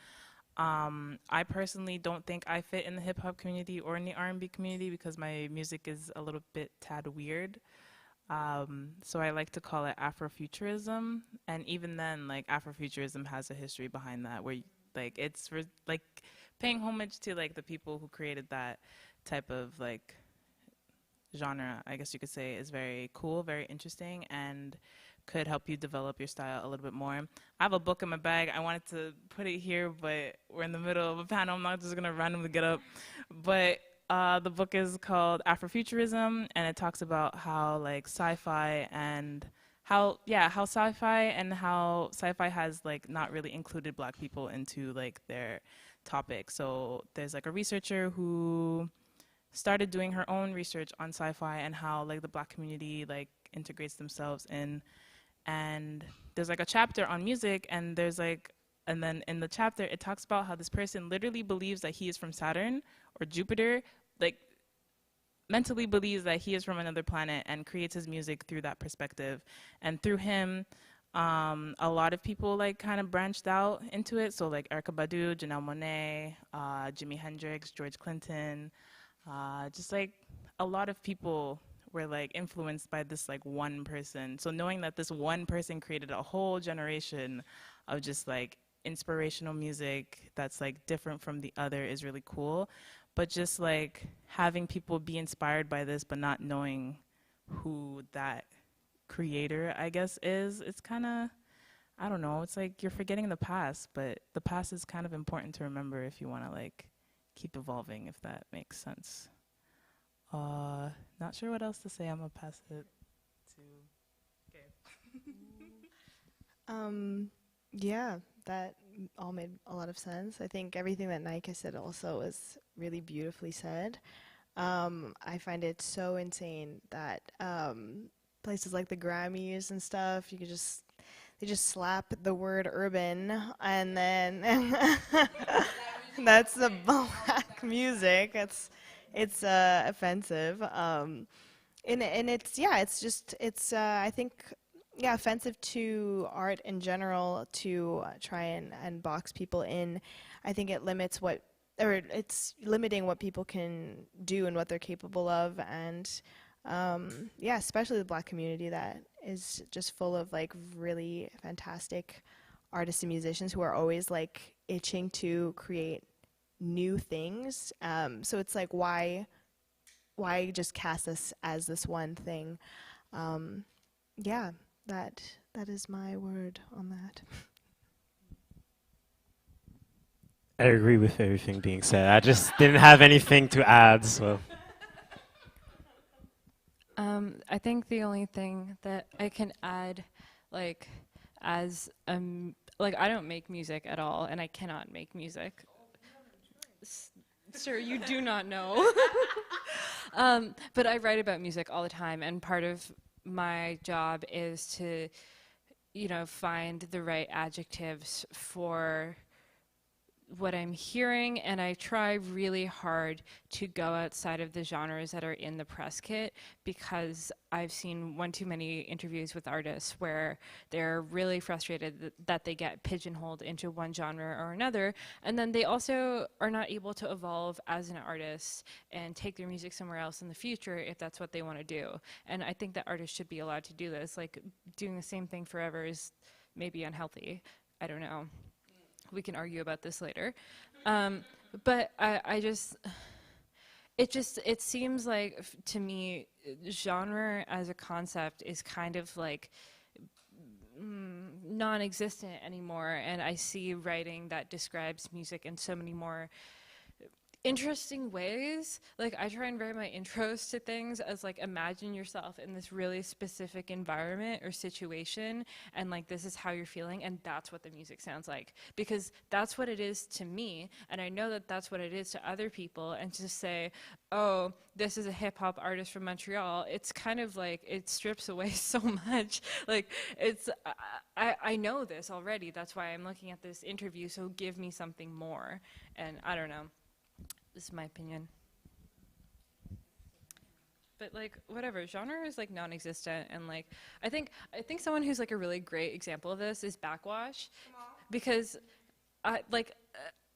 I personally don't think I fit in the hip hop community or in the R&B community because my music is a little bit tad weird. So I like to call it Afrofuturism, and even then, like Afrofuturism has a history behind that, where like it's like paying homage to like the people who created that type of like genre, I guess you could say, is very cool, very interesting, and could help you develop your style a little bit more. I have a book in my bag. I wanted to put it here, but we're in the middle of a panel. I'm not just gonna randomly get up. But the book is called Afrofuturism, and it talks about how like sci-fi and how sci-fi has like not really included Black people into like their topic. So there's like a researcher who started doing her own research on sci-fi and how like the Black community like integrates themselves in. And there's like a chapter on music, and there's like, and then in the chapter it talks about how this person literally believes that he is from Saturn or Jupiter, like mentally believes that he is from another planet and creates his music through that perspective. And through him, a lot of people like kind of branched out into it. So like Erykah Badu, Janelle Monáe, Jimi Hendrix, George Clinton, just like a lot of people were like influenced by this like one person. So knowing that this one person created a whole generation of just like inspirational music that's like different from the other is really cool. But just like having people be inspired by this but not knowing who that creator, I guess, is, it's kind of, I don't know, it's like you're forgetting the past, but the past is kind of important to remember if you want to like keep evolving, if that makes sense. Not sure what else to say. I'm gonna pass it to. Okay. Yeah, that all made a lot of sense. I think everything that Nike said also was really beautifully said. I find it so insane that places like the Grammys and stuff, they just slap the word urban, and then that's the Black music. It's offensive. And it's I think, yeah, offensive to art in general to try and box people in. I think it limits it's limiting what people can do and what they're capable of. And yeah, especially the Black community that is just full of like really fantastic artists and musicians who are always like itching to create new things. So it's like, why just cast us as this one thing? Yeah, that is my word on that. I agree with everything being said. I just didn't have anything to add, so. I think the only thing that I can add, like, as like I don't make music at all, and I cannot make music. Sir, you do not know. But I write about music all the time, and part of my job is to, you know, find the right adjectives for what I'm hearing, and I try really hard to go outside of the genres that are in the press kit, because I've seen one too many interviews with artists where they're really frustrated that they get pigeonholed into one genre or another, and then they also are not able to evolve as an artist and take their music somewhere else in the future if that's what they want to do. And I think that artists should be allowed to do this. Like, doing the same thing forever is maybe unhealthy. I don't know. We can argue about this later. But it seems like, to me, genre as a concept is kind of like non-existent anymore, and I see writing that describes music in so many more interesting ways. Like, I try and write my intros to things as like, imagine yourself in this really specific environment or situation, and like, this is how you're feeling, and that's what the music sounds like, because that's what it is to me, and I know that that's what it is to other people. And to say, oh, this is a hip-hop artist from Montreal, it's kind of like, it strips away so much. Like, it's I know this already, that's why I'm looking at this interview, so give me something more. And I don't know, this is my opinion. But like, whatever, genre is like non-existent, and like, I think someone who's like a really great example of this is Backwash, because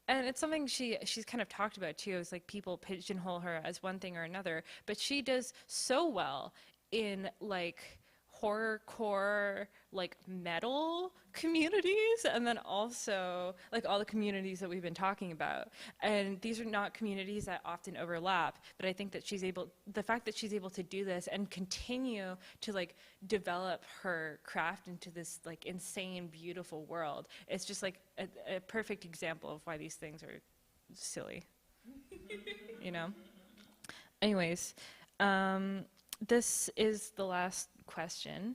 and it's something she's kind of talked about too, is like people pigeonhole her as one thing or another, but she does so well in like horrorcore, like metal communities, and then also like all the communities that we've been talking about. And these are not communities that often overlap, but I think that the fact that she's able to do this and continue to like develop her craft into this like insane, beautiful world, it's just like a perfect example of why these things are silly, you know? Anyways, this is the last question,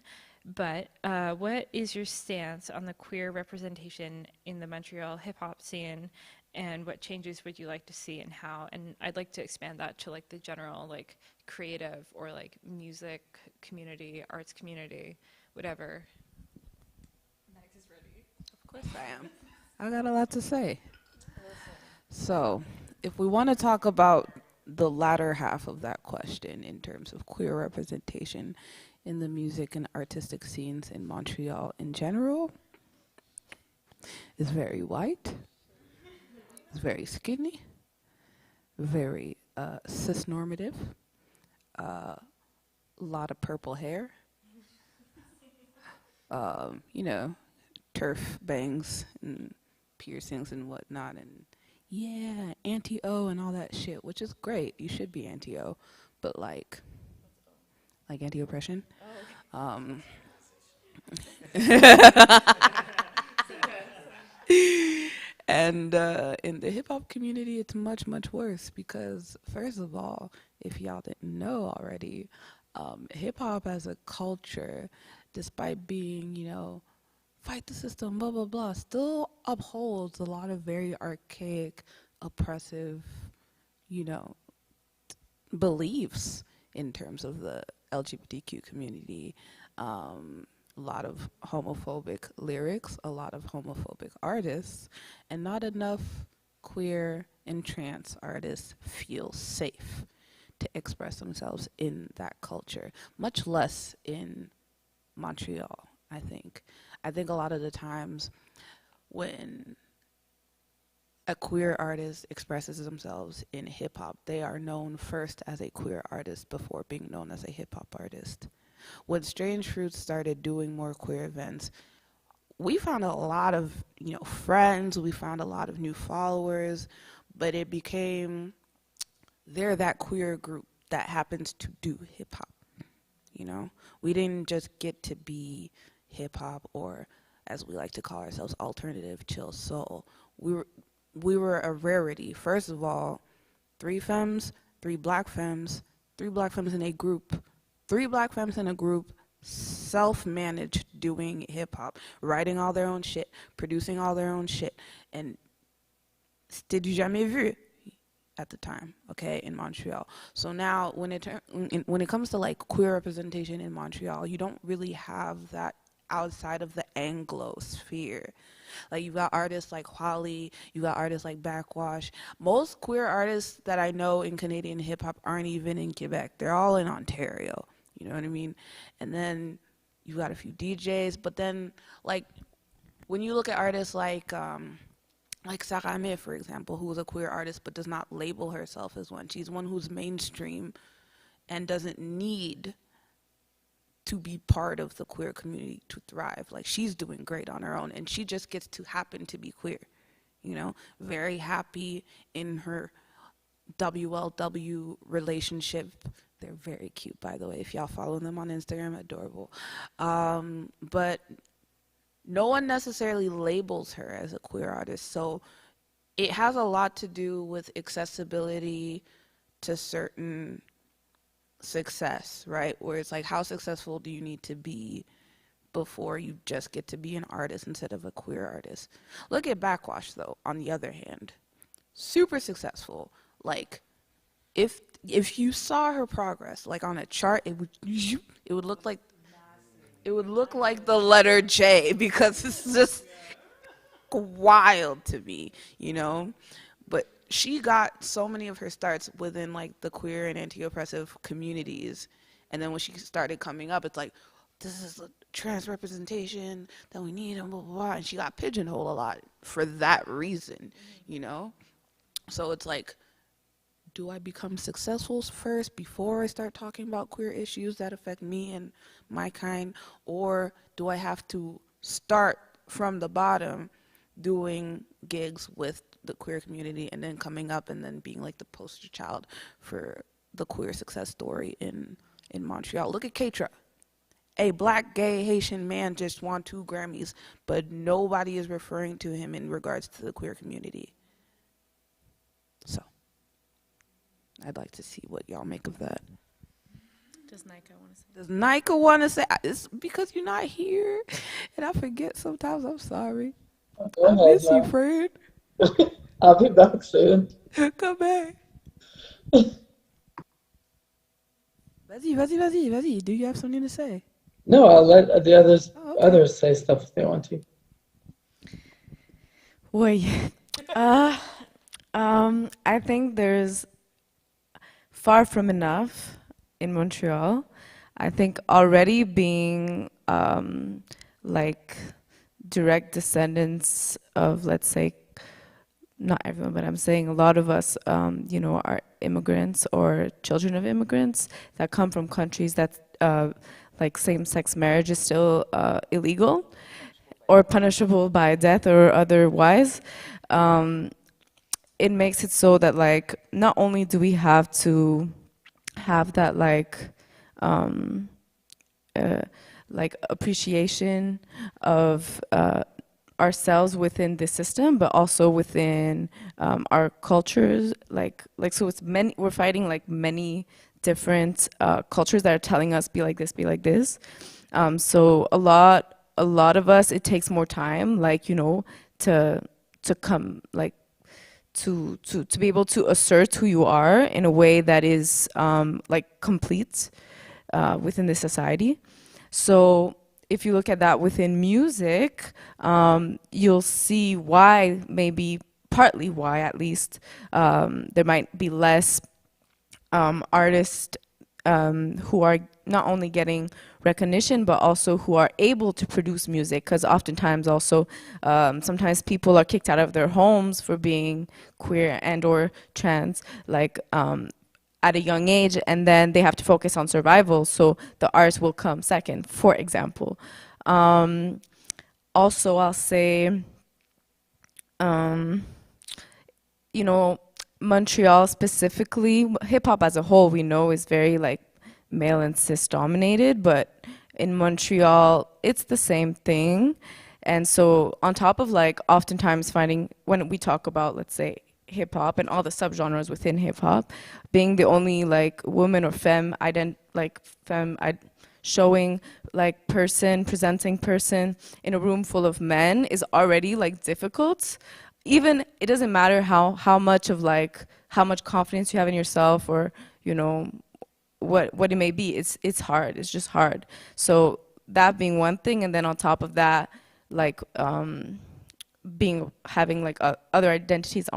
but what is your stance on the queer representation in the Montreal hip-hop scene, and what changes would you like to see, and how? And I'd like to expand that to like the general like creative or like music community, arts community, whatever. Max is ready. Of course I am. I got a lot to say. So, if we want to talk about the latter half of that question in terms of queer representation in the music and artistic scenes in Montreal in general, is very white, is very skinny, very cis-normative, a lot of purple hair, you know, turf bangs and piercings and whatnot, and yeah, anti-O and all that shit, which is great. You should be anti-O, but like anti-oppression. And in the hip-hop community, it's much, much worse because, first of all, if y'all didn't know already, hip-hop as a culture, despite being, you know, fight the system, blah, blah, blah, still upholds a lot of very archaic, oppressive, you know, beliefs in terms of the LGBTQ community. A lot of homophobic lyrics, a lot of homophobic artists, and not enough queer and trans artists feel safe to express themselves in that culture, much less in Montreal, I think. I think a lot of the times when a queer artist expresses themselves in hip-hop, they are known first as a queer artist before being known as a hip-hop artist. When Strange Fruits started doing more queer events, we found a lot of, you know, friends, we found a lot of new followers, but it became, they're that queer group that happens to do hip-hop, you know? We didn't just get to be hip-hop, or as we like to call ourselves, alternative chill soul. We were a rarity. First of all, 3 femmes, 3 black femmes, 3 black femmes in a group, 3 black femmes in a group, self-managed doing hip-hop, writing all their own shit, producing all their own shit, and c'était du jamais vu at the time, okay, in Montreal. So now when it comes to like queer representation in Montreal, you don't really have that outside of the Anglo sphere. Like, you got artists like Holly, you got artists like Backwash. Most queer artists that I know in Canadian hip-hop aren't even in Quebec. They're all in Ontario, you know what I mean? And then you got a few DJs, but then, like, when you look at artists like Sarame, for example, who is a queer artist but does not label herself as one. She's one who's mainstream and doesn't need to be part of the queer community to thrive. Like, she's doing great on her own, and she just gets to happen to be queer, you know, very happy in her WLW relationship. They're very cute, by the way. If y'all follow them on Instagram, adorable. But no one necessarily labels her as a queer artist. So it has a lot to do with accessibility to certain success, right? Where it's like, how successful do you need to be before you just get to be an artist instead of a queer artist? Look at Backwash, though, on the other hand. Super successful. Like, if you saw her progress, like on a chart, it would look like the letter J, because it's just wild to me, you know? But she got so many of her starts within like the queer and anti-oppressive communities. And then when she started coming up, it's like, this is the trans representation that we need, and blah, blah, blah. And she got pigeonholed a lot for that reason, you know? So it's like, do I become successful first before I start talking about queer issues that affect me and my kind? Or do I have to start from the bottom doing gigs with the queer community and then coming up and then being like the poster child for the queer success story in Montreal? Look at Keitra. A black, gay, Haitian man just won 2 Grammys, but nobody is referring to him in regards to the queer community. So I'd like to see what y'all make of that. Does Nika want to say? Does Nika want to say? It's because you're not here, and I forget sometimes. I'm sorry. I miss you, friend. I'll be back soon. Come back. Vas-y. Do you have something to say? No, I'll let the others say stuff if they want to. Wait. I think there's far from enough in Montreal. I think already being like direct descendants of, let's say, not everyone, but I'm saying a lot of us, are immigrants or children of immigrants that come from countries that like same-sex marriage is still illegal or punishable by death or otherwise. It makes it so that like not only do we have to have that like appreciation of ourselves within the system, but also within our cultures. Like so, it's many. We're fighting like many different cultures that are telling us be like this, be like this. So a lot of us, it takes more time, like to come like. To be able to assert who you are in a way that is like complete within the society. So if you look at that within music, you'll see why, maybe partly why at least, there might be less artists who are not only getting recognition, but also who are able to produce music, because oftentimes also sometimes people are kicked out of their homes for being queer and or trans, like at a young age, and then they have to focus on survival, so the arts will come second, for example. Also, I'll say, Montreal specifically, hip-hop as a whole, we know is very like male and cis dominated, but in Montreal, it's the same thing. And so on top of like oftentimes finding, when we talk about, let's say, hip-hop and all the subgenres within hip-hop, being the only like woman or showing like presenting person in a room full of men is already like difficult. Even, it doesn't matter how much confidence you have in yourself, or what it may be, it's hard. It's just hard. So that being one thing, and then on top of that, like having like other identities,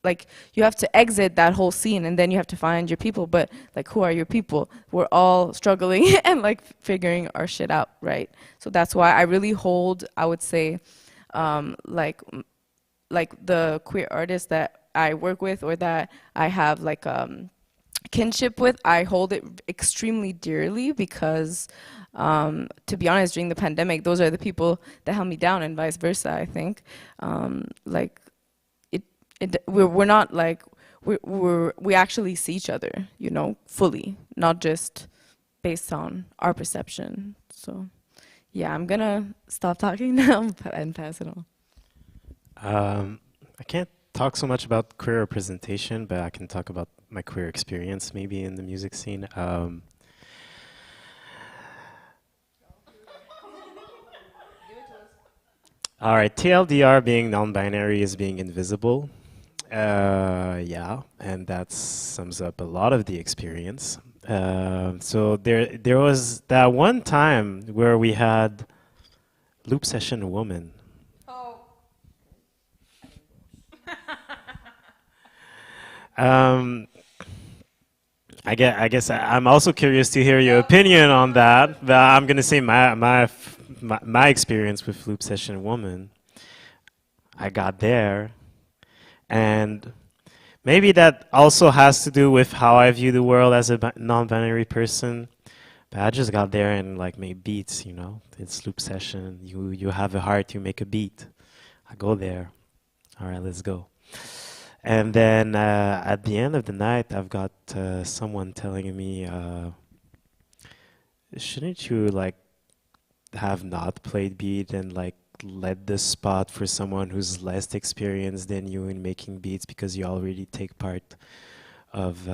like you have to exit that whole scene, and then you have to find your people. But like, who are your people? We're all struggling and like figuring our shit out, right? So that's why I really hold, I would say, like the queer artists that I work with or that I have like kinship with, I hold it extremely dearly, because to be honest, during the pandemic, those are the people that held me down, and vice versa. I think like we're not like, we actually see each other, you know, fully, not just based on our perception. So yeah, I'm gonna stop talking now and pass it on. I can't talk so much about queer representation, but I can talk about my queer experience maybe in the music scene. All right, TLDR being non-binary is being invisible. Yeah, and that sums up a lot of the experience. So there was that one time where we had loop session woman. Um, I guess I'm also curious to hear your opinion on that. But I'm gonna say my experience with loop session woman. I got there, and maybe that also has to do with how I view the world as a non-binary person. But I just got there and like made beats, you know. It's loop session. You have a heart, you make a beat. I go there. All right, let's go. And then at the end of the night, I've got someone telling me, shouldn't you like have not played beat and like let the spot for someone who's less experienced than you in making beats because you already take part of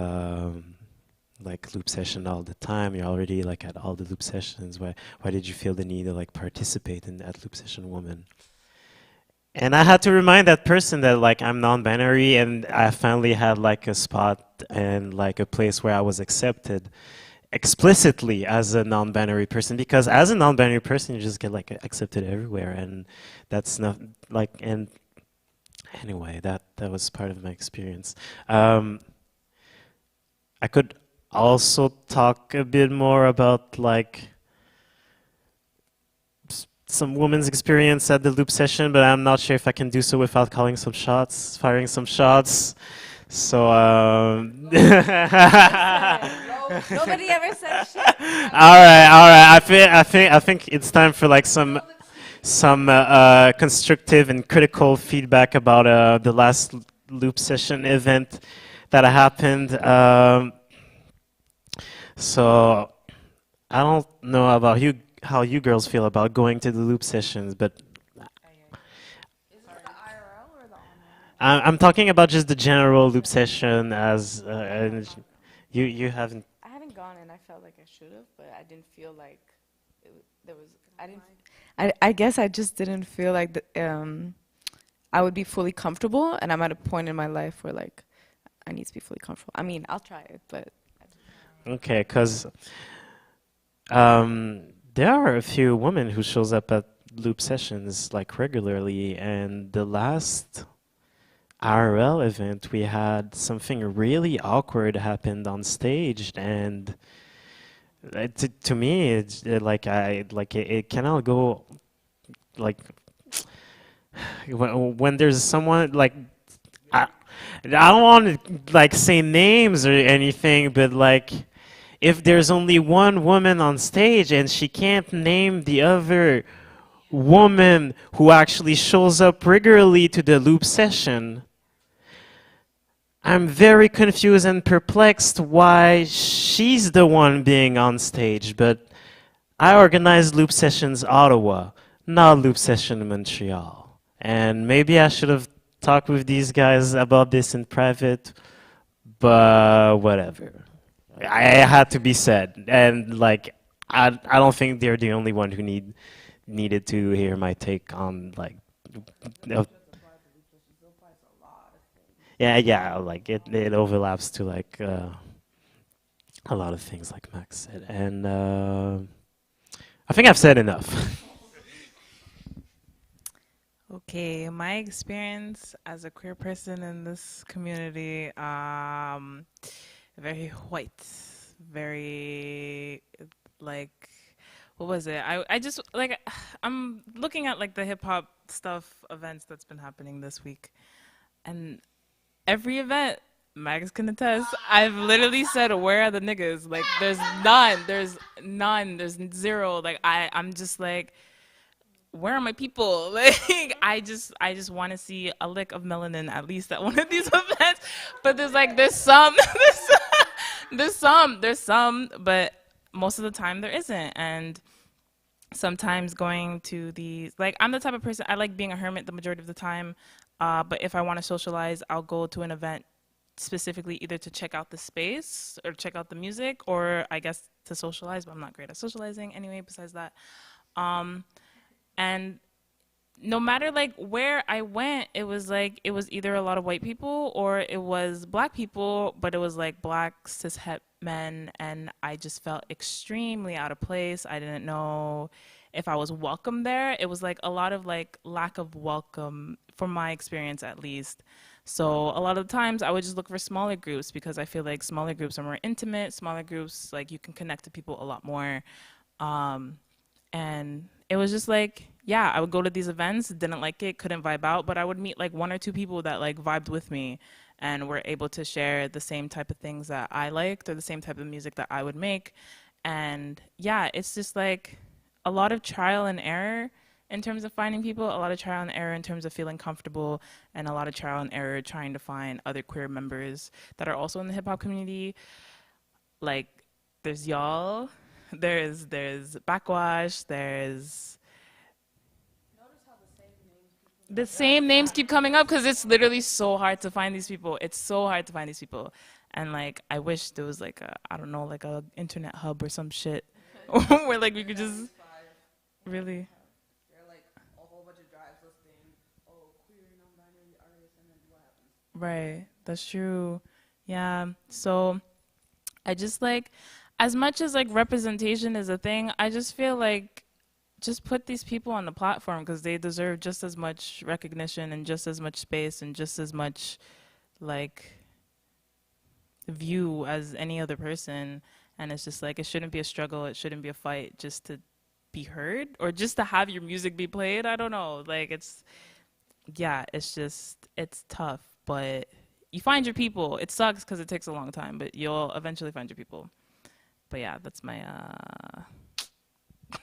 like loop session all the time. You're already like at all the loop sessions. Why did you feel the need to like participate in that loop session woman? And I had to remind that person that like I'm non-binary and I finally had like a spot and like a place where I was accepted explicitly as a non-binary person, because as a non-binary person you just get like accepted everywhere, and that's not like, and anyway, that was part of my experience. I could also talk a bit more about like some women's experience at the loop session, but I'm not sure if I can do so without firing some shots. So Nobody ever said shit. all right. I think it's time for like some constructive and critical feedback about the last loop session event that happened. So I don't know about you, how you girls feel about going to the loop sessions, but I'm talking about just the general loop session as and you haven't. I haven't gone, and I felt like I should have, but I didn't feel like there was. I didn't. I guess I just didn't feel like I would be fully comfortable, and I'm at a point in my life where like I need to be fully comfortable. I mean, I'll try it, but. Okay, because there are a few women who shows up at loop sessions like regularly, and the last IRL event we had something really awkward happened on stage, and to me it's it cannot go like when there's someone like I don't want to like say names or anything, but like if there's only one woman on stage and she can't name the other woman who actually shows up regularly to the loop session, I'm very confused and perplexed why she's the one being on stage. But I organized Loop Sessions Ottawa, not Loop Session Montreal. And maybe I should have talked with these guys about this in private, but whatever. I had to be said. And like, I don't think they're the only one who needed to hear my take on like. Yeah, like it overlaps to like a lot of things, like Max said, and I think I've said enough. Okay, my experience as a queer person in this community, very white, very like, what was it? I just like, I'm looking at like the hip hop stuff events that's been happening this week, and every event, Max can attest, I've literally said, where are the niggas? Like, there's none, there's zero. Like, I'm just like, where are my people? Like, I just want to see a lick of melanin at least at one of these events. But there's some, there's some, but most of the time there isn't. And sometimes going to these, like, I'm the type of person, I like being a hermit the majority of the time. But if I want to socialize, I'll go to an event specifically either to check out the space or check out the music, or I guess to socialize, but I'm not great at socializing anyway, besides that. And no matter like where I went, it was either a lot of white people or it was black people, but it was like black cis het men, and I just felt extremely out of place. I didn't know if I was welcome there. It was like a lot of like lack of welcome from my experience at least. So a lot of the times I would just look for smaller groups because I feel like smaller groups are more intimate. Smaller groups, like you can connect to people a lot more. And it was just like, yeah, I would go to these events, didn't like it, couldn't vibe out, but I would meet like one or two people that like vibed with me and were able to share the same type of things that I liked or the same type of music that I would make. And yeah, it's just like a lot of trial and error in terms of finding people, a lot of trial and error in terms of feeling comfortable, and a lot of trial and error trying to find other queer members that are also in the hip hop community. Like, there's y'all. There's Backwash, there's... Notice how the same names keep coming up because it's literally so hard to find these people. It's so hard to find these people. And like, I wish there was like a, I don't know, like a internet hub or some shit where like we could just really... There are like a whole bunch of drives listing, oh, queer, non-binary artists, and then what happens? Right, that's true. Yeah, so I just like... As much as like representation is a thing, I just feel like just put these people on the platform because they deserve just as much recognition and just as much space and just as much like view as any other person. And it's just like, it shouldn't be a struggle, it shouldn't be a fight just to be heard or just to have your music be played. I don't know, like it's tough, but you find your people. It sucks because it takes a long time, but you'll eventually find your people. But yeah, that's my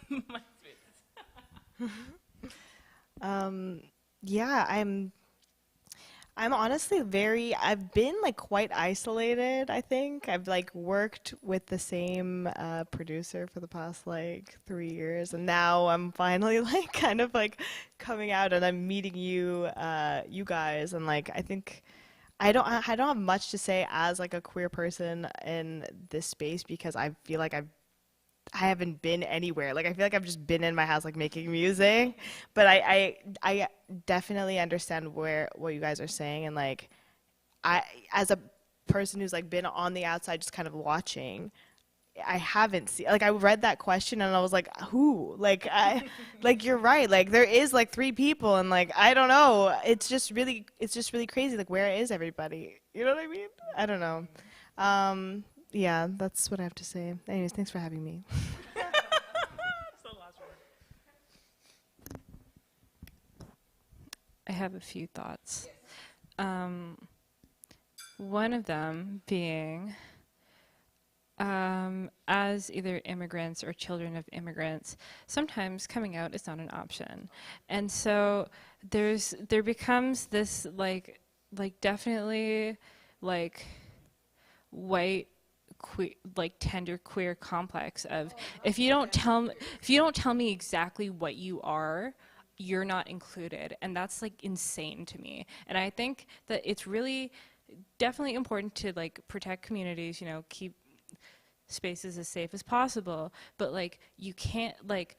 my experience. Yeah, I'm honestly I've been like quite isolated, I think. I've like worked with the same producer for the past like 3 years, and now I'm finally like kind of like coming out and I'm meeting you guys, and like I think I don't have much to say as like a queer person in this space because I feel like I haven't been anywhere. Like I feel like I've just been in my house like making music. But I definitely understand what you guys are saying, and like I, as a person who's like been on the outside just kind of watching, I haven't seen, like I read that question and I was like, who? Like like you're right. Like there is like 3 people and like I don't know. It's just really crazy. Like where is everybody? You know what I mean? I don't know. Yeah, that's what I have to say. Anyways, thanks for having me. I have a few thoughts. One of them being, as either immigrants or children of immigrants, sometimes coming out is not an option. And so there becomes this like definitely like white queer, like tender queer complex of if you don't tell me exactly what you are, you're not included. And that's like insane to me. And I think that it's really definitely important to like protect communities, you know, keep spaces as safe as possible, but like you can't like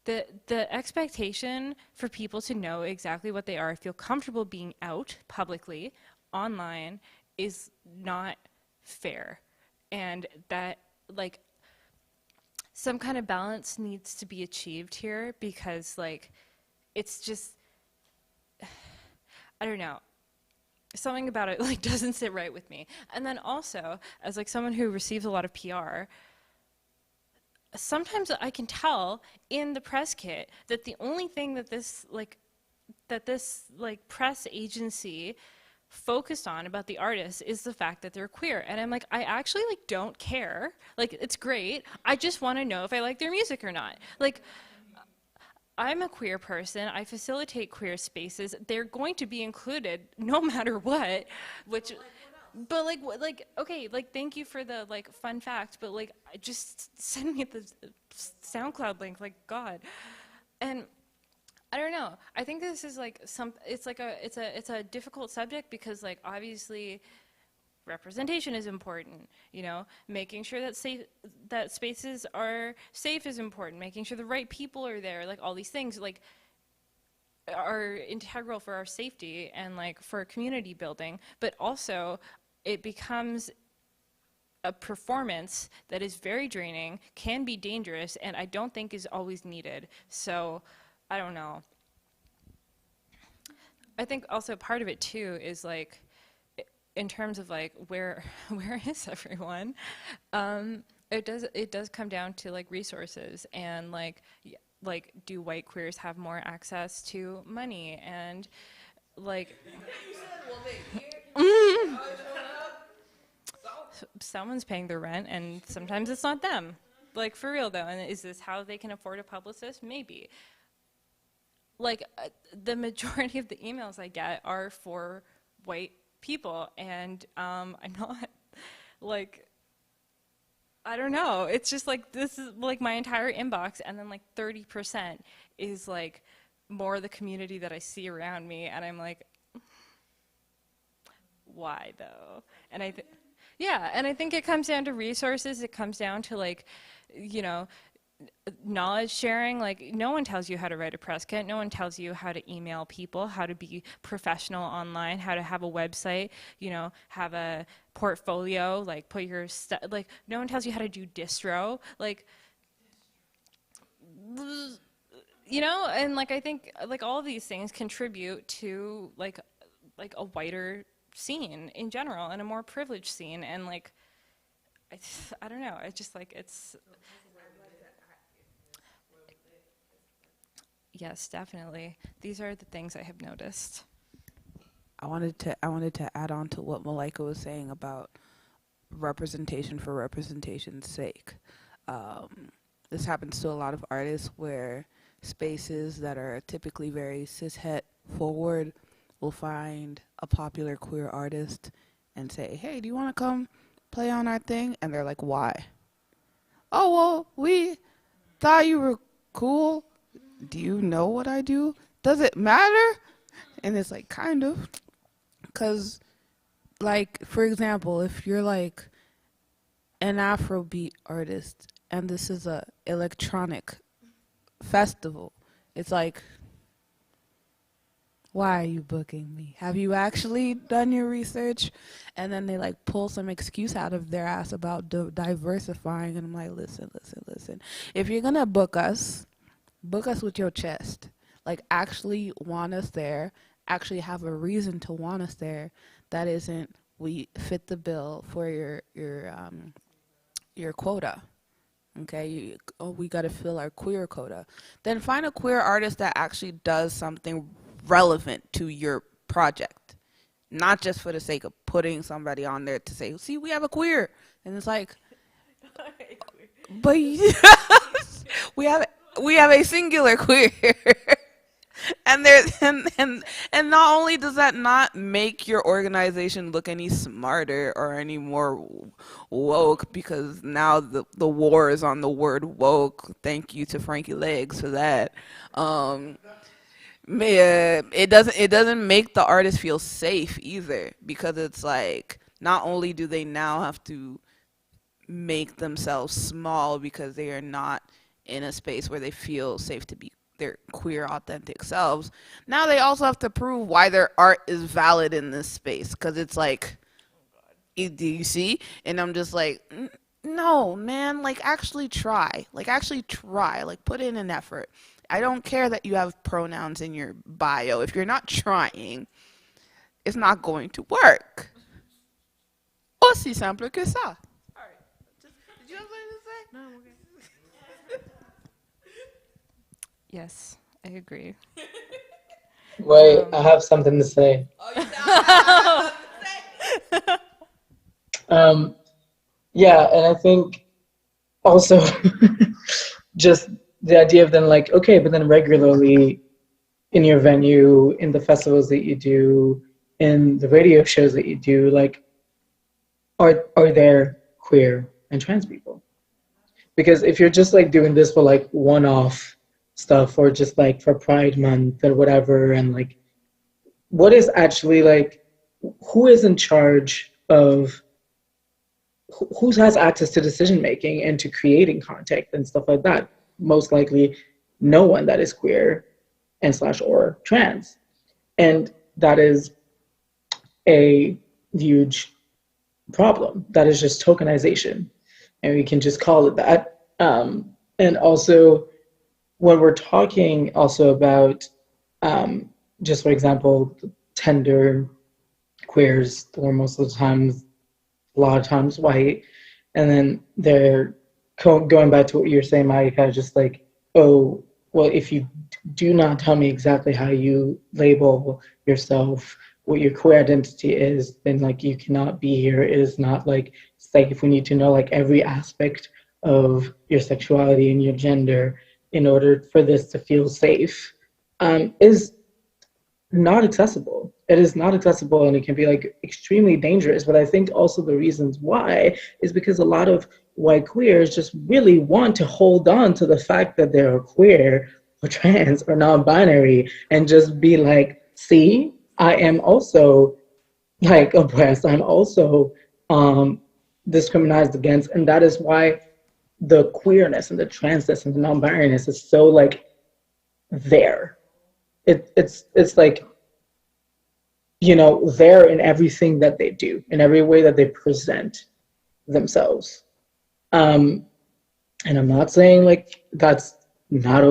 the expectation for people to know exactly what they are, feel comfortable being out publicly online is not fair. And that like some kind of balance needs to be achieved here because like it's just I don't know, something about it like doesn't sit right with me. And then also as like someone who receives a lot of PR, sometimes I can tell in the press kit that the only thing that this press agency focused on about the artists is the fact that they're queer. And I'm like, I actually like don't care. Like it's great. I just want to know if I like their music or not. Like I'm a queer person. I facilitate queer spaces. They're going to be included no matter what, which, but like, like, okay, like, thank you for the like fun fact, but like, just send me the SoundCloud link, like, God. And I don't know. I think this is like it's like it's a difficult subject because like obviously representation is important, you know, making sure that that spaces are safe is important, making sure the right people are there, like all these things like are integral for our safety and like for community building, but also it becomes a performance that is very draining, can be dangerous, and I don't think is always needed. So I don't know. I think also part of it too is like in terms of like where is everyone? It does come down to like resources and like do white queers have more access to money and like someone's paying their rent and sometimes it's not them. Like for real though, and is this how they can afford a publicist? Maybe. Like the majority of the emails I get are for white people, and I'm not like, I don't know. It's just like this is like my entire inbox, and then like 30% is like more the community that I see around me, and I'm like, why though? And yeah, and I think it comes down to resources. It comes down to like, you know, knowledge sharing. Like no one tells you how to write a press kit, no one tells you how to email people, how to be professional online, how to have a website, you know, have a portfolio, like put your like no one tells you how to do distro, like, you know. And like I think like all of these things contribute to like a whiter scene in general and a more privileged scene, and like I don't know, it's just like it's yes, definitely. These are the things I have noticed. I wanted to add on to what Malika was saying about representation for representation's sake. This happens to a lot of artists where spaces that are typically very cishet forward will find a popular queer artist and say, hey, do you want to come play on our thing? And they're like, why? Oh, well, we thought you were cool. Do you know what I do? Does it matter? And it's like, kind of. Because, like, for example, if you're like an Afrobeat artist and this is a electronic festival, it's like, why are you booking me? Have you actually done your research? And then they like pull some excuse out of their ass about diversifying. And I'm like, listen. If you're going to book us with your chest. Like actually want us there, actually have a reason to want us there. That isn't we fit the bill for your quota. Okay, we got to fill our queer quota. Then find a queer artist that actually does something relevant to your project, not just for the sake of putting somebody on there to say, see, we have a queer, and it's like, but we have a singular queer. And there and not only does that not make your organization look any smarter or any more woke, because now the war is on the word woke. Thank you to Frankie Legs for that. It doesn't make the artist feel safe either, because it's like not only do they now have to make themselves small because they are not in a space where they feel safe to be their queer authentic selves, now they also have to prove why their art is valid in this space, because it's like, do you see? And I'm just like, no, man, like actually try, like put in an effort. I don't care that you have pronouns in your bio. If you're not trying, it's not going to work. Aussi simple que ça. All right. Did you have something to say? No, I'm okay. Yes, I agree. Wait, I have something to say. Yeah, and I think also just the idea of then like, okay, but then regularly in your venue, in the festivals that you do, in the radio shows that you do, like, are there queer and trans people? Because if you're just like doing this for like one-off stuff or just like for Pride Month or whatever, and like, what is actually like, who is in charge of, who has access to decision making and to creating content and stuff like that? Most likely no one that is queer and slash or trans. And that is a huge problem. That is just tokenization. And we can just call it that. And also, when we're talking also about, just for example, tender queers, or most of the times, a lot of times white, and then they're going back to what you're saying, Maya, just like, oh, well, if you do not tell me exactly how you label yourself, what your queer identity is, then like you cannot be here. It is not like safe. We need to know like every aspect of your sexuality and your gender in order for this to feel safe, is not accessible. It is not accessible, and it can be like extremely dangerous. But I think also the reasons why is because a lot of white queers just really want to hold on to the fact that they're queer or trans or non-binary, and just be like, see, I am also like oppressed. I'm also discriminated against, and that is why the queerness and the transness and the non-binariness is so like there. It's like, you know, there in everything that they do, in every way that they present themselves. And I'm not saying like that's not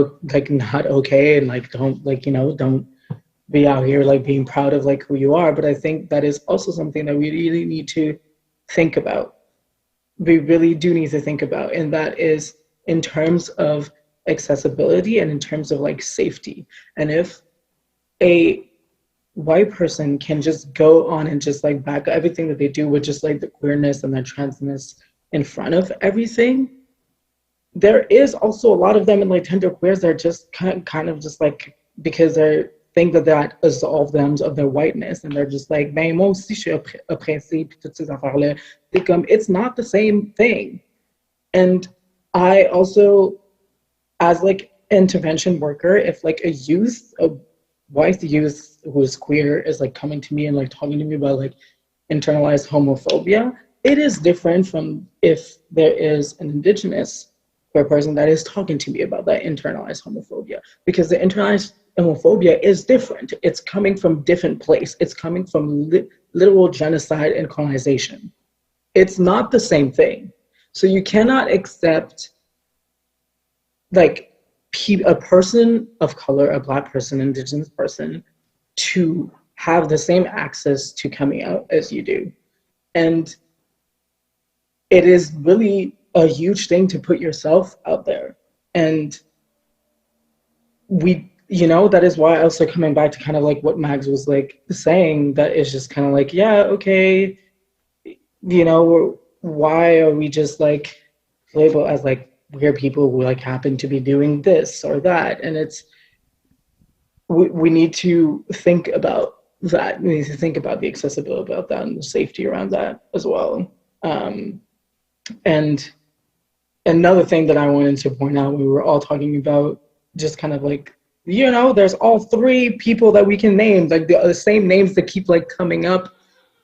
not okay, and like don't like, you know, don't be out here like being proud of like who you are. But I think that is also something that we really need to think about. We really do need to think about, and that is in terms of accessibility and in terms of like safety. And if a white person can just go on and just like back everything that they do with just like the queerness and the transness in front of everything, there is also a lot of them in like tender queers that are just kind of just like, because they think that absolve them of their whiteness, and they're just like, ben moi aussi je suis oppressé, puis toutes ces affaires-là. It's not the same thing. And I also, as like intervention worker, if like a white youth who is queer is like coming to me and like talking to me about like internalized homophobia, it is different from if there is an indigenous queer person that is talking to me about that internalized homophobia, because the internalized homophobia is different. It's coming from different place. It's coming from literal genocide and colonization. It's not the same thing. So you cannot accept like a person of color, a Black person, indigenous person, to have the same access to coming out as you do. And it is really a huge thing to put yourself out there. And we, you know, that is why also coming back to kind of like what Mags was like saying, that is just kind of like, yeah, okay, you know, why are we just like labeled as like weird people who like happen to be doing this or that? And it's, we need to think about that. We need to think about the accessibility about that and the safety around that as well. And another thing that I wanted to point out, we were all talking about just kind of like, you know, there's all three people that we can name, like the same names that keep like coming up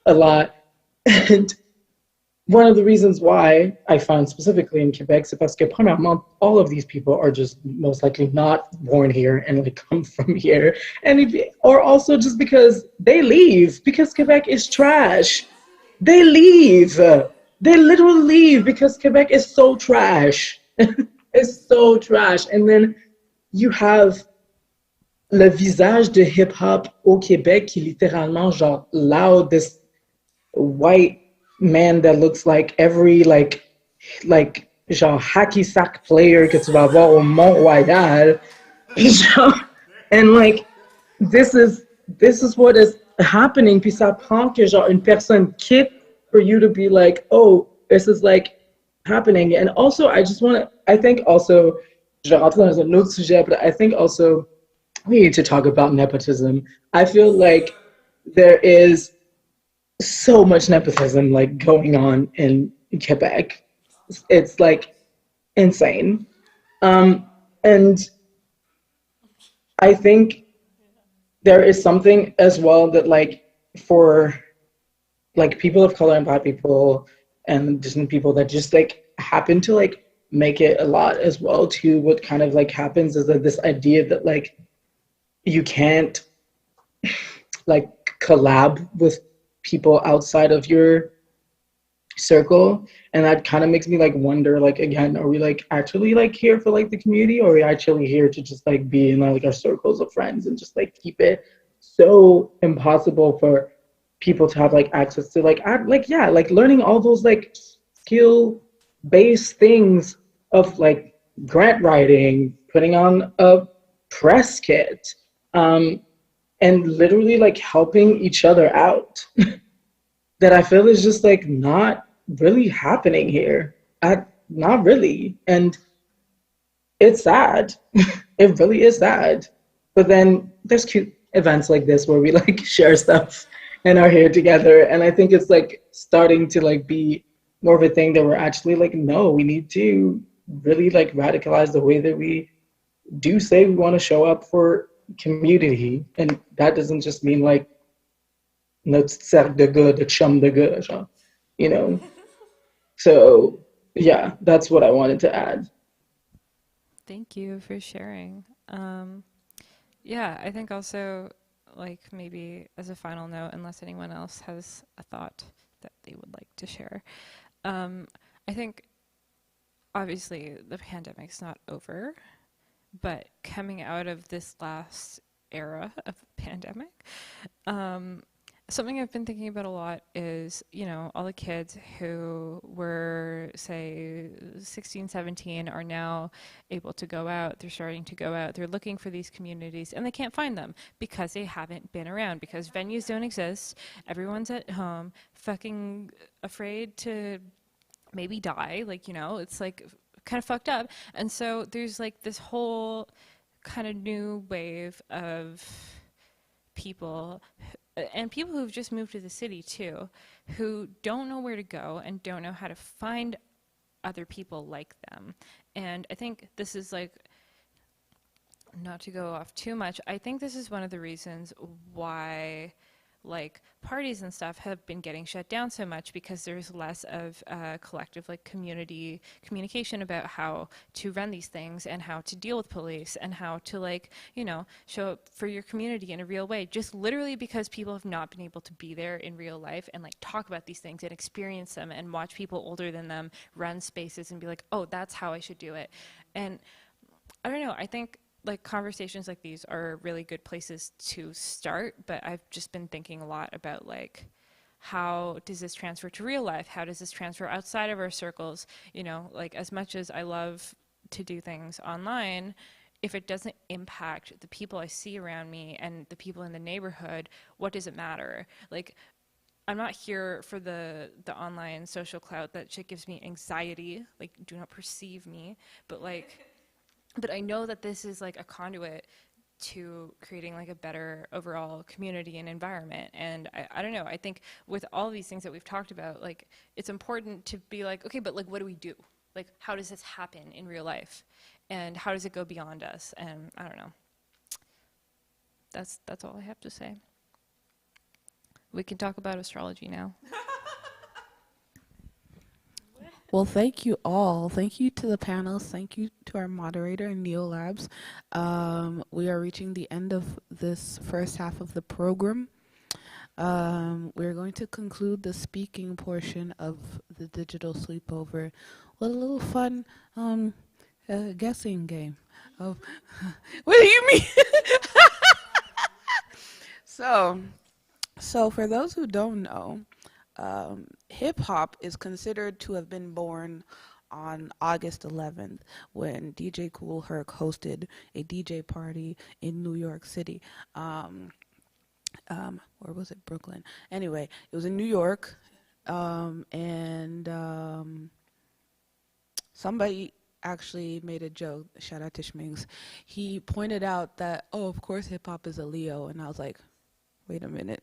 a lot. And one of the reasons why I found specifically in Quebec, c'est parce que premièrement, all of these people are just most likely not born here and like come from here. And or also just because they leave, because Quebec is trash. They leave. They literally leave because Quebec is so trash. It's so trash. And then you have le visage de hip-hop au Québec qui littéralement genre loud, this white man that looks like every like genre hacky sack player que tu vas voir au Mont-Royal. And like this is what is happening. Puis ça prend que genre une personne quitte for you to be like, oh, this is like happening. And also I think also je rentre dans un autre sujet, but I think also we need to talk about nepotism. I feel like there is so much nepotism like going on in Quebec. It's like insane. And I think there is something as well that like for like people of color and black people and different people that just like happen to like make it a lot as well too. What kind of like happens is that this idea that like you can't like collab with people outside of your circle, and that kind of makes me like wonder like again, are we like actually like here for like the community, or are we actually here to just like be in like our circles of friends and just like keep it so impossible for people to have like access to like like yeah, like learning all those like skill based things of like grant writing, putting on a press kit, um and literally like helping each other out that I feel is just like not really happening here. Not really. And it's sad. It really is sad. But then there's cute events like this where we like share stuff and are here together. And I think it's like starting to like be more of a thing that we're actually like, no, we need to really like radicalize the way that we do say we want to show up for community. And that doesn't just mean like notre cercle de gars, de chum de gars, genre, you know? So, yeah, that's what I wanted to add. Thank you for sharing. Yeah, I think also, like maybe as a final note, unless anyone else has a thought that they would like to share, I think obviously the pandemic's not over, but coming out of this last era of pandemic, something I've been thinking about a lot is, you know, all the kids who were, say, 16, 17 are now able to go out. They're starting to go out. They're looking for these communities, and they can't find them because they haven't been around, because venues don't exist. Everyone's at home, fucking afraid to maybe die. Like, you know, it's like kind of fucked up. And so there's like this whole kind of new wave of people and people who've just moved to the city too, who don't know where to go and don't know how to find other people like them. And I think this is like, not to go off too much, I think this is one of the reasons why like parties and stuff have been getting shut down so much, because there's less of collective like community communication about how to run these things and how to deal with police and how to like, you know, show up for your community in a real way, just literally because people have not been able to be there in real life and like talk about these things and experience them and watch people older than them run spaces and be like, oh, that's how I should do it. And I don't know, I think like conversations like these are really good places to start, but I've just been thinking a lot about like, how does this transfer to real life? How does this transfer outside of our circles? You know, like as much as I love to do things online, if it doesn't impact the people I see around me and the people in the neighborhood, what does it matter? Like, I'm not here for the online social clout. That shit gives me anxiety. Like, do not perceive me. But I know that this is like a conduit to creating like a better overall community and environment. And I don't know, I think with all these things that we've talked about, like it's important to be like, okay, but like what do we do? Like how does this happen in real life? And how does it go beyond us? And I don't know. That's all I have to say. We can talk about astrology now. Well, thank you all. Thank you to the panels. Thank you to our moderator, Neolabs. We are reaching the end of this first half of the program. We're going to conclude the speaking portion of the digital sleepover with a little fun guessing game. Of what do you mean? So for those who don't know, hip hop is considered to have been born on August 11th when DJ Kool Herc hosted a DJ party in New York City. Or was it Brooklyn? Anyway, it was in New York, and somebody actually made a joke. Shout out to Schminks. He pointed out that, oh, of course hip hop is a Leo, and I was like, wait a minute.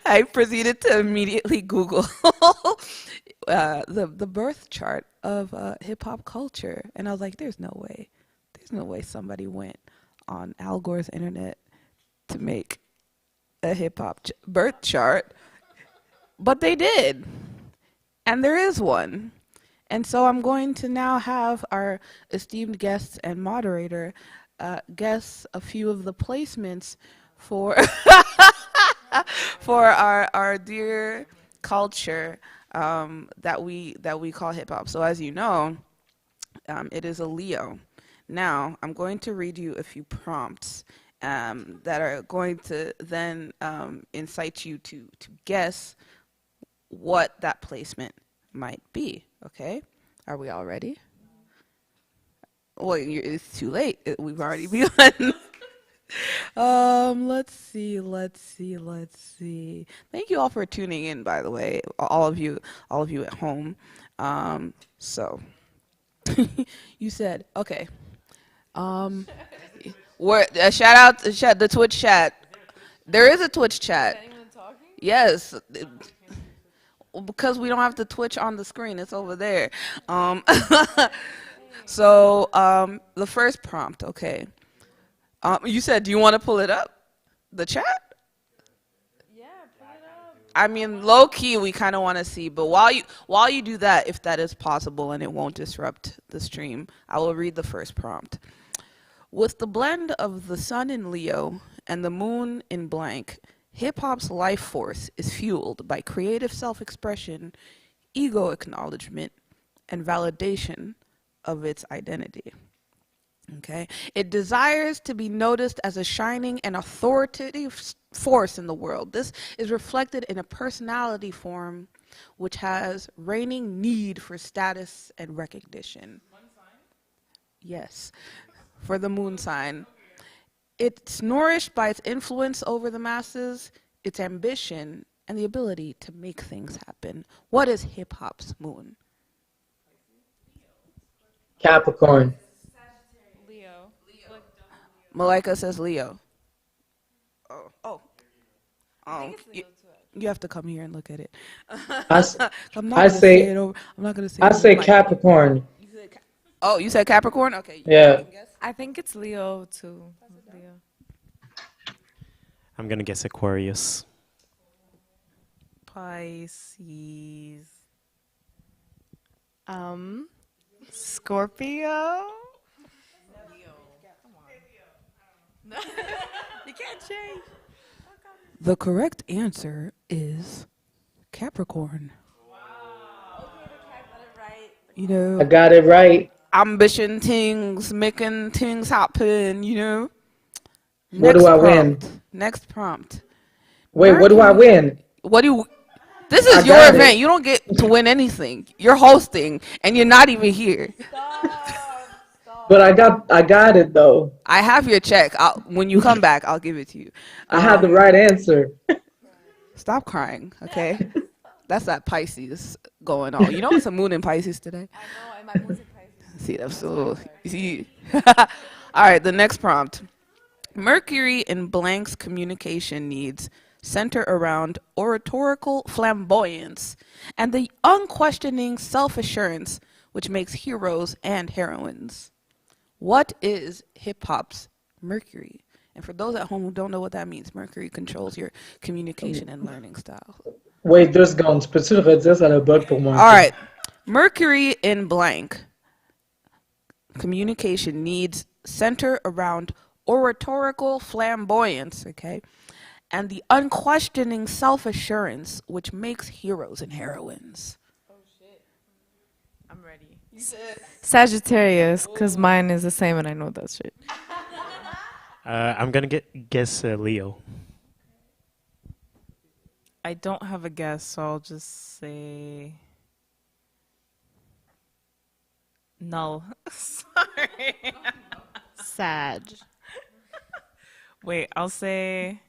I proceeded to immediately Google the birth chart of hip hop culture, and I was like, there's no way somebody went on Al Gore's internet to make a hip hop birth chart, but they did, and there is one. And so I'm going to now have our esteemed guests and moderator guess a few of the placements for for our dear culture that we call hip hop. So as you know, it is a Leo. Now I'm going to read you a few prompts that are going to then incite you to guess what that placement might be. Okay, are we all ready? Well, it's too late. We've already begun. Let's see. Thank you all for tuning in, by the way, all of you at home. So you said, okay. Shout out the Twitch chat. There is a Twitch chat. Is anyone talking? Yes. Because we don't have the Twitch on the screen, it's over there. So the first prompt, okay. You said, do you want to pull it up, the chat? Yeah, pull it up. I mean, low key, we kind of want to see. But while you do that, if that is possible and it won't disrupt the stream, I will read the first prompt. With the blend of the sun in Leo and the moon in blank, hip-hop's life force is fueled by creative self-expression, ego acknowledgement, and validation of its identity. Okay? It desires to be noticed as a shining and authoritative force in the world. This is reflected in a personality form which has reigning need for status and recognition. One sign? Yes, for the moon sign. It's nourished by its influence over the masses, its ambition, and the ability to make things happen. What is hip-hop's moon? Capricorn. Leo. Malika says Leo. You have to come here and look at it. I'm not gonna say. I say Capricorn. You said Capricorn? Okay. Yeah. I think it's Leo too. Leo. I'm gonna guess Aquarius. Pisces. Scorpio. You can't change. The correct answer is Capricorn. You know, I got it right. ambition things, making things happen, you know. What do I win? Next prompt. Wait, what do I win? This is your event. You don't get to win anything. You're hosting and you're not even here. But I got it though. I have your check. When you come back, I'll give it to you. I have the right answer. Stop crying, okay? That's that Pisces going on. You know it's a moon in Pisces today? I know, and my moon's in Pisces. See, that's so. You see. All right, the next prompt. Mercury in blank's communication needs center around oratorical flamboyance and the unquestioning self-assurance which makes heroes and heroines. What is hip-hop's Mercury? And for those at home who don't know what that means, Mercury controls your communication and learning style. Wait, 2 secondes. Peux-tu le redire? Ça le bug pour moi. All right. Mercury in blank. Communication needs center around oratorical flamboyance, okay? And the unquestioning self-assurance which makes heroes and heroines. Oh, shit. I'm ready. Sagittarius, because mine is the same and I know that shit. I'm gonna guess Leo. I don't have a guess, so I'll just say null. Sorry. Sag. Wait, I'll say,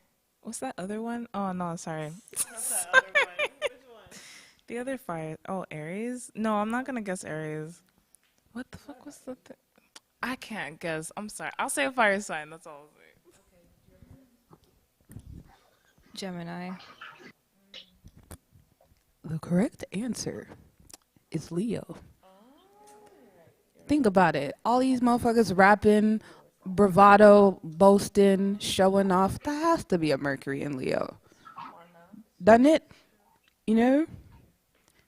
what's that other one? Oh, no, sorry. The other fire. Oh, Aries? No, I'm not going to guess Aries. What the fuck was the thing? I can't guess. I'm sorry. I'll say a fire sign. That's all I'll say. Gemini. The correct answer is Leo. Think about it. All these motherfuckers rapping, bravado, boasting, showing off. That has to be a Mercury in Leo. Doesn't it? You know?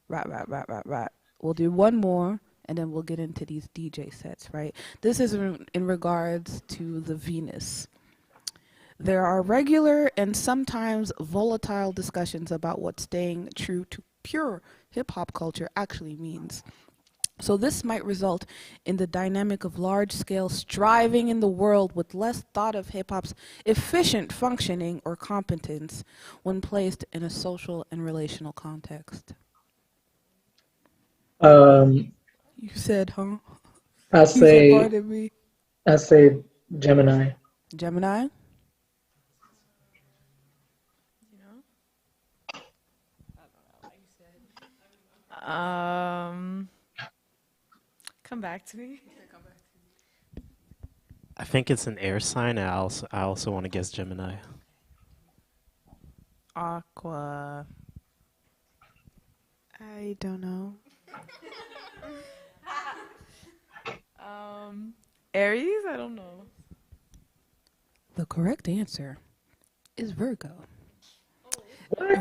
Right. We'll do one more, and then we'll get into these DJ sets, right? This is in regards to the Venus. There are regular and sometimes volatile discussions about what staying true to pure hip-hop culture actually means. So this might result in the dynamic of large-scale striving in the world with less thought of hip-hop's efficient functioning or competence when placed in a social and relational context. Um, You said, huh? I You said, say pardon me. I say Gemini. Gemini? Come back to me. I think it's an air sign. I also want to guess Gemini. Aqua. I don't know. Aries? I don't know. The correct answer is Virgo.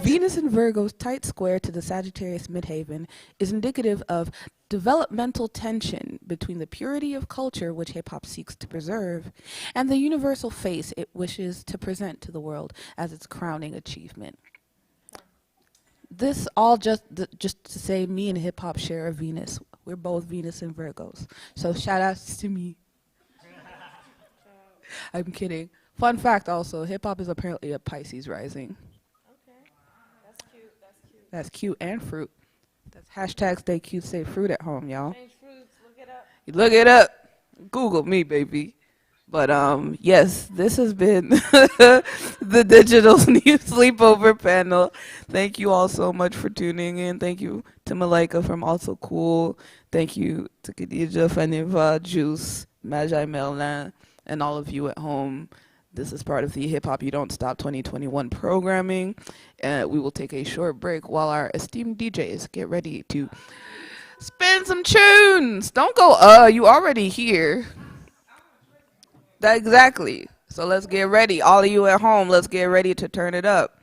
Venus in Virgo's tight square to the Sagittarius midheaven is indicative of developmental tension between the purity of culture, which hip-hop seeks to preserve, and the universal face it wishes to present to the world as its crowning achievement. This all just to say me and hip-hop share a Venus. We're both Venus and Virgos. So shout outs to me. I'm kidding. Fun fact also, hip-hop is apparently a Pisces rising. That's cute and fruit. That's hashtag stay cute, stay fruit at home, y'all. You look it up. Google me, baby. But yes, this has been the Digital Sleepover panel. Thank you all so much for tuning in. Thank you to Malika from Also Cool. Thank you to Khadija, Faniva, Juice, Magi Merlin, and all of you at home. This is part of the Hip Hop You Don't Stop 2021 programming. We will take a short break while our esteemed DJs get ready to spin some tunes. Don't go, you already here. That exactly. So let's get ready. All of you at home, let's get ready to turn it up.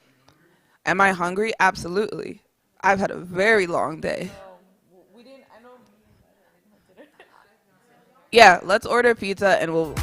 Am I hungry? Absolutely. I've had a very long day. Yeah, let's order pizza and we'll...